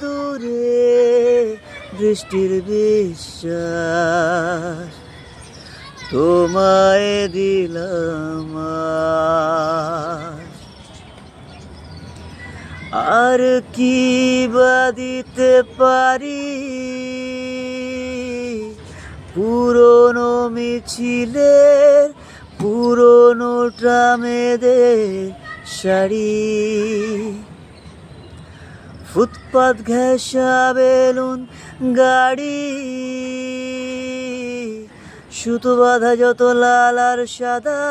দূরে বৃষ্টির বিশ্বাস তোমায় দিলাম আজ। আর কি বা দিতে পারি পুরনো মিছিলের পুরনো ট্রামেদের শাড়ি ফুটপাত ঘেঁষা বেলুন গাড়ি সুতো বাঁধা যত লাল আর সাদা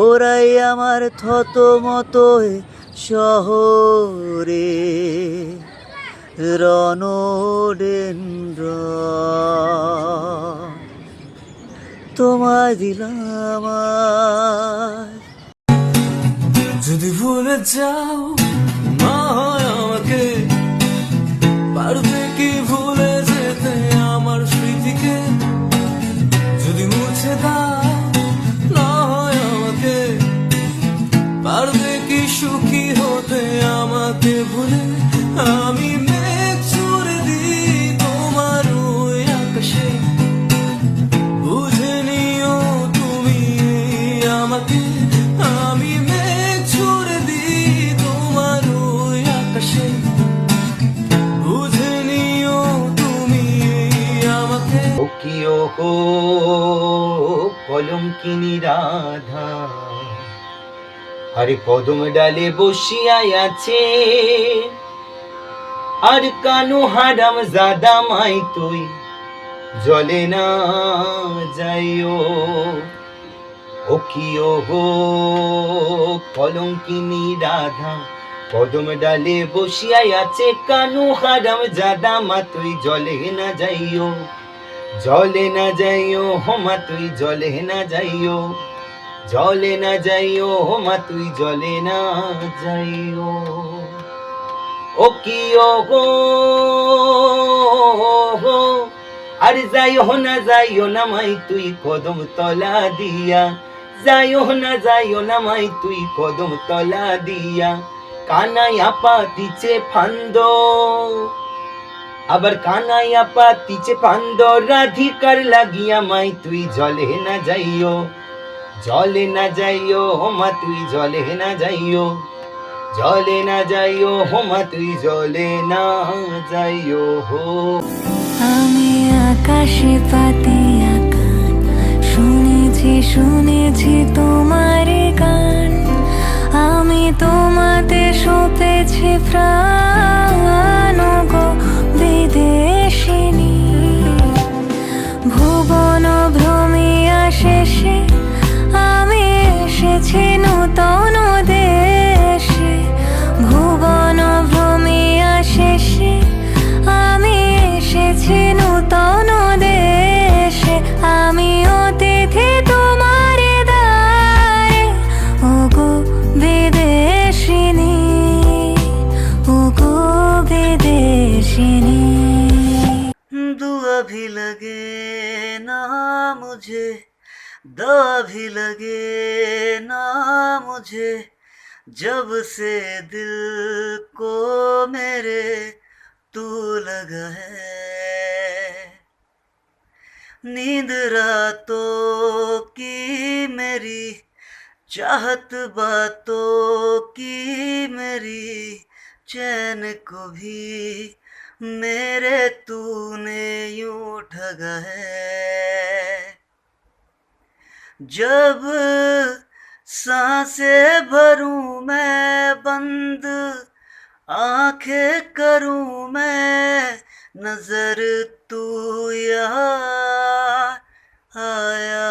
ওরাই আমার থত মতো শহরে রণডেন্দ্র তোমায় দিলাম আজ। যদি ভুলে যাও না হয় আমাকে পারবে কি ভুলে যেতে আমার স্মৃতিকে যদি মুছে দাও না হয় আমাকে পারবে কি সুখী হতে আমাকে ভুলে আমি মেঘ ছুড়ে কলঙ্কিনী রাধা আরে কদম ডালে বসিয়াই আছে আর কানু হারাম জাদা মাই তুই জলে না যাইও ও কি ও গো কলঙ্কিনী রাধা কদম ডালে বসিয়াই আছে কানু হারাম জাদা মা তুই জলে না যাইও জলে না যাইও হোমা তুই জলে না যাইও জলে না যাইও হোমা তুই জলে না যাইও ও কি ও গো আর যাইও না মাই তুই কদম তলা দিয়া যাইও না মাই তুই কদম তলা দিয়া কানাইয়া পাতিছে ফান্দ আবার কানাইয়া পাতিছে ফান্দ রাধিকার লাগিয়া মাই তুই জলে না যাইও জলে না যাইও হোমা তুই জলে না যাইও জলে না যাইও হোমা তুই জলে না যাইও হো আমি আকাশে পাতিয়া গান শুনেছি তোমার গান আমি তোমাতে সপেছি প্রাণ গো বিদেশিনী ভুবন ভ্রমিয়া শেষে আমি এসেছি নূতন দেশে ভুবন ভ্রমিয়া শেষে আমি এসেছি নূতন দেশে আমি অতিথি তোমার দ্বারে ওগো বিদেশিনী ওগো বিদেশিনী दुआ भी लगे ना मुझे दवा भी लगे ना मुझे जब से दिल को मेरे तू लगा है नींद रातों की मेरी चाहत बातों की मेरी चैन को भी मेरे तूने यूं ठगा है जब सांसें भरूं मैं बंद आंखें करूं मैं नजर तू यार आया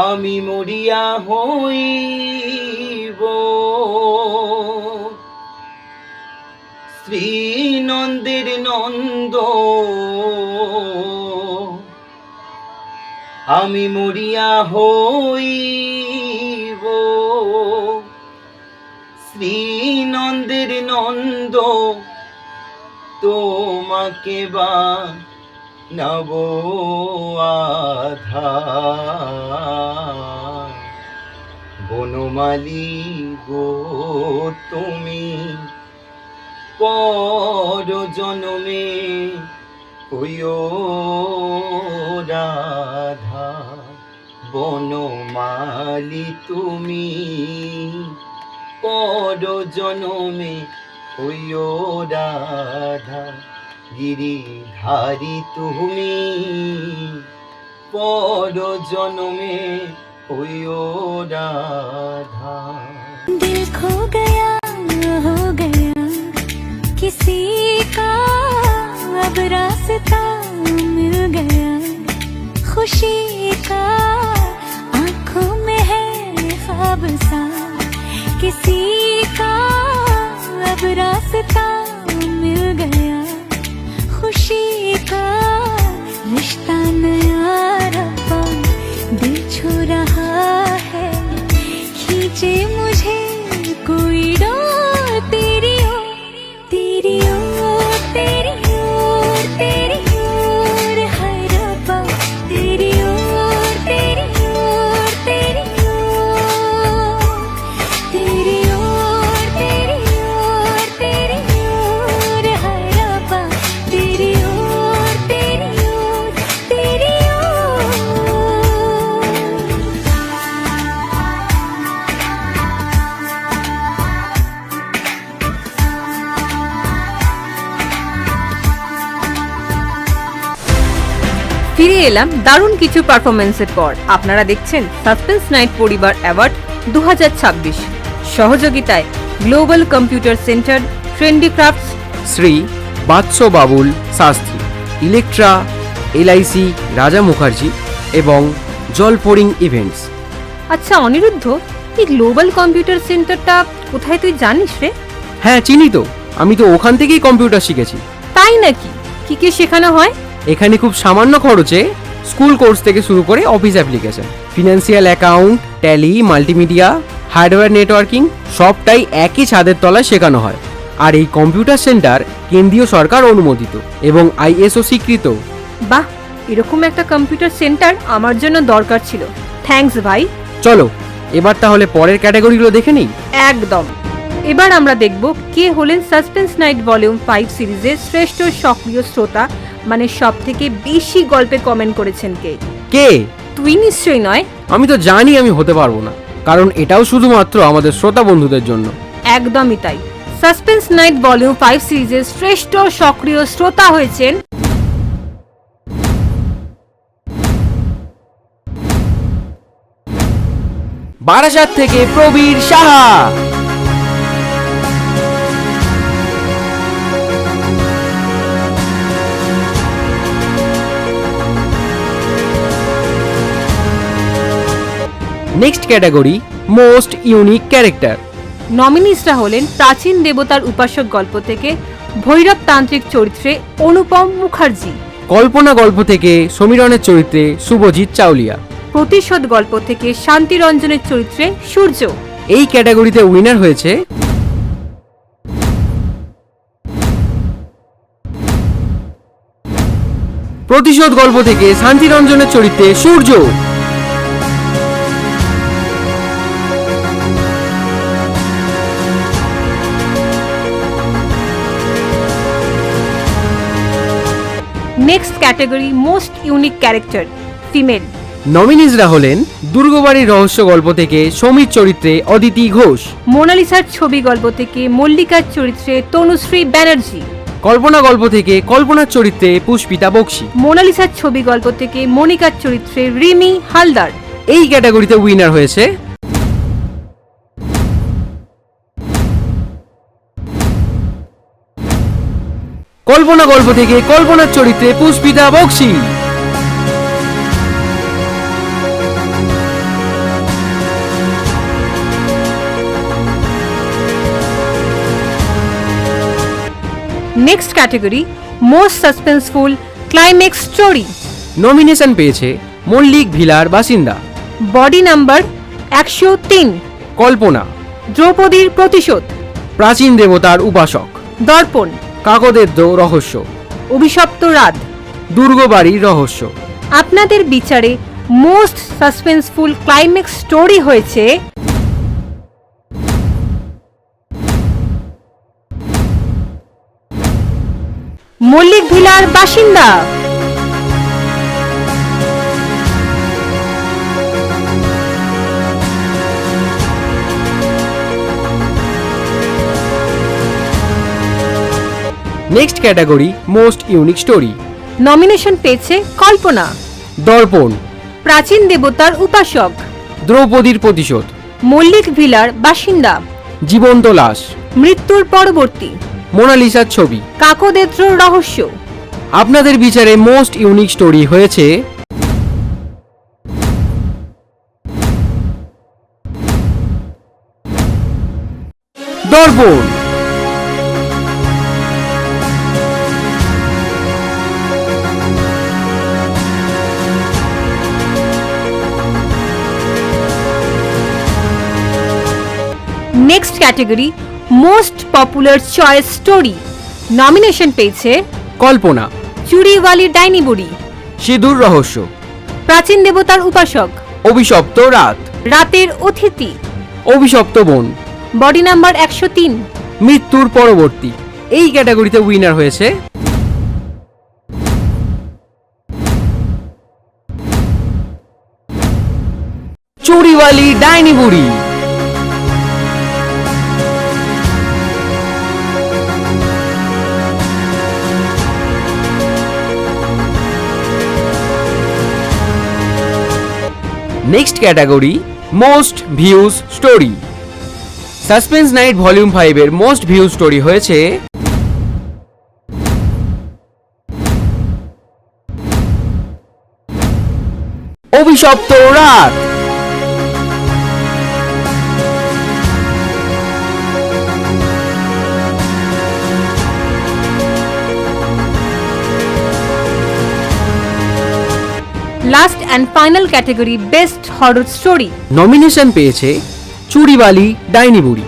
আমি মরিয়া হইব শ্রী নন্দের নন্দ আমি মরিয়া হইব শ্রীনন্দের নন্দ তোমাকে বা নব আধার বনমালী গো তুমি পর জনমে হইও রাধা বনমালী তুমি পর জনমে হইও রাধা গিরিধারী তুমি পর জনমে হইও রাধা। दिल खो गया हो गया किसी का अब रास्ता मिल गया खुशी का आंखों में है ख्वाब सा किसी का अब रास्ता मिल गया खुशी का रिश्ता नया रब्बा दिल छू रहा है खींचे मुझे कोई डोर तेरी ओर तेरी ओर तेरी ओर तेरी ओर है रब्बा तेरी ओर तेरी ओर तेरी ओर तेरी ओर तेरी ओर तेरी ओर है रब्बा तेरी ओर तेरी ओर तेरी ओर। ফিরে এলাম দারুণ কিছু পারফরমেন্সের পর। আপনারা দেখছেন সাসপেন্স নাইট পরিবার অ্যাওয়ার্ড 2026 সহযোগিতায় global computer centre, trendy crafts, Shri Vats Babul Shastri, Electra, LIC Raja Mukherjee এবং জলপোরিং ইভেন্টস। আচ্ছা অনিরুদ্ধ, এই গ্লোবাল কম্পিউটার সেন্টারটা কোথায় তুই জানিস রে? হ্যাঁ চিনি তো, আমি তো ওখান থেকেই কম্পিউটার শিখেছি। তাই নাকি? কি কি শেখানো হয়? এখানে খুব সামান্য খরচে স্কুল কোর্স থেকে শুরু করে office application, financial account, tally, multimedia, hardware networking সবটাই একই ছাদের তলায় শেখানো হয়। আর এই কম্পিউটার সেন্টার কেন্দ্রীয় সরকার অনুমোদিত এবং আইএসও স্বীকৃত। বাহ, এরকম একটা কম্পিউটার সেন্টার আমার জন্য দরকার ছিল। থ্যাঙ্কস ভাই। চলো এবার তাহলে পরের ক্যাটাগরিগুলো দেখে নিই। একদম। এবার আমরা দেখব কে হলেন সাসপেন্স নাইট ভলিউম 5 সিরিজের শ্রেষ্ঠ সক্রিয় শ্রোতা, মানে সব থেকে বেশি গল্পে কমেন্ট করেছেন কে? কে? তুই নিশ্চয়ই নয়। আমি তো জানি আমি হতে পারবো না, কারণ এটাও শুধুমাত্র আমাদের শ্রোতা বন্ধুদের জন্য। একদমই তাই। সাসপেন্স নাইট ভলিউম 5 সিরিজের শ্রেষ্ঠ সক্রিয় শ্রোতা হয়েছেন বারাসাত থেকে Prabir Saha. Next category most unique character. নমিনিসরা হলেন প্রাচীন দেবতার উপাসক গল্প থেকে ভৈরব তান্ত্রিক চরিত্রে অনুপম মুখার্জি, কল্পনা গল্প থেকে সমীরণের চরিত্রে শুভজিৎ চাউলিয়া, প্রতিশোধ গল্প থেকে শান্তিরঞ্জনের চরিত্রে সূর্য। এই ক্যাটাগরিতে উইনার হয়েছে প্রতিশোধ গল্প থেকে শান্তিরঞ্জনের চরিত্রে Surya. Next category most unique character female. নমিনিজরা হলেন দুর্গবাড়ির রহস্য গল্প থেকে সমীর চরিত্রে অদিতি ঘোষ, মোনালিসার ছবি গল্প থেকে মল্লিকার চরিত্রে তনুশ্রী ব্যানার্জি, কল্পনা গল্প থেকে কল্পনার চরিত্রে পুষ্পিতা বক্সি, মোনালিসার ছবি গল্প থেকে মনিকার চরিত্রে রিমি হালদার। এই ক্যাটাগরিতে উইনার হয়েছে কল্পনা গল্প থেকে কল্পনার চরিত্রে Pushpita Bakshi. Next category most suspenseful climax story. Nomination পেয়েছে মল্লিক ভিলার বাসিন্দা, বডি নাম্বার 103, কল্পনা, দ্রৌপদীর প্রতিশোধ, প্রাচীন দেবতার উপাসক, দর্পণ, কাকদের রহস্য, অভিশপ্ত রাত। দুর্গবাড়ির রহস্য। আপনাদের বিচারে মোস্ট সাসপেন্সফুল ক্লাইম্যাক্স স্টোরি হয়েছে মল্লিক ভিলার বাসিন্দা। Next category most unique story. Nomination পেয়েছে কল্পনা, দর্পণ, প্রাচীন দেবতার উপাসক, দ্রৌপদীর প্রতিশোধ, মল্লিক ভিলার বাসিন্দা, জীবন্ত লাশ, মৃত্যুর পরবর্তী, মোনালিসার ছবি। কাকোদেত্রর রহস্য। আপনাদের বিচারে মোস্ট ইউনিক স্টোরি হয়েছে দর্পণ। Next category most popular choice story. Nomination পেয়েছে কল্পনা, চুরিওয়ালি ডাইনি বুড়ি, সিঁদুর রহস্য, প্রাচীন দেবতার উপাসক, অভিশপ্ত রাত, রাতের অতিথি, অভিশপ্ত বন, বডি নাম্বার 103। মৃত্যুর পরবর্তী। এই ক্যাটাগরিতে উইনার হয়েছে চুরিওয়ালি ডাইনি বুড়ি। Next category most views story. Suspense night volume 5 এর মোস্ট ভিউজ স্টোরি হয়েছে অভিশপ্ত রাত। Last and final category best horror story. Nomination পেয়েছে চুরিওয়ালি ডাইনি বুড়ি,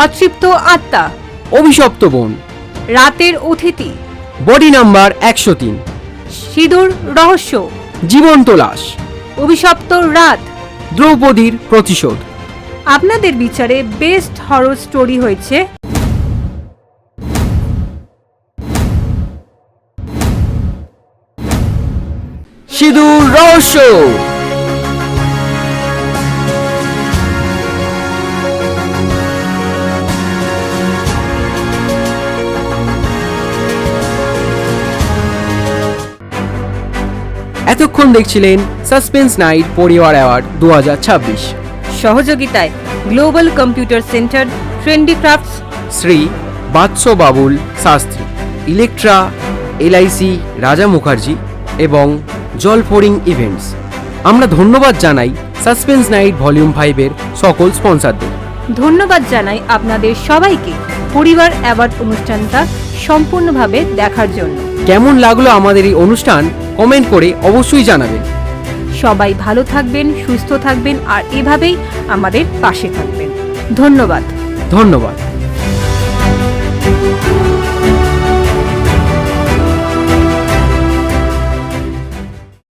অতৃপ্ত আত্মা, অভিশপ্ত বন, রাতের অতিথি, বডি নাম্বার 103, সিঁদুর রহস্য, জীবন্ত লাশ, অভিশপ্ত রাত। দ্রৌপদীর প্রতিশোধ। আপনাদের বিচারে বেস্ট হরর স্টোরি হয়েছে সিঁদুর রহস্য। এতক্ষণ দেখছিলেন সাসপেন্স নাইট পরিবার অ্যাওয়ার্ড 2026। সহযোগিতায় global computer centre, trendy crafts, Shri Vats Babul Shastri, Electra, LIC Raja Mukherjee এবং জলফোরিং ইভেন্টস। আমরা ধন্যবাদ জানাই সাসপেন্স নাইট ভলিউম 5 এর সকল স্পন্সরদের। ধন্যবাদ জানাই আপনাদের সবাইকে পরিবার অ্যাওয়ার্ড অনুষ্ঠানটা সম্পূর্ণভাবে দেখার জন্য। কেমন লাগলো আমাদের এই অনুষ্ঠান কমেন্ট করে অবশ্যই জানাবেন। সবাই ভালো থাকবেন, সুস্থ থাকবেন আর এভাবেই আমাদের পাশে থাকবেন। ধন্যবাদ। ধন্যবাদ।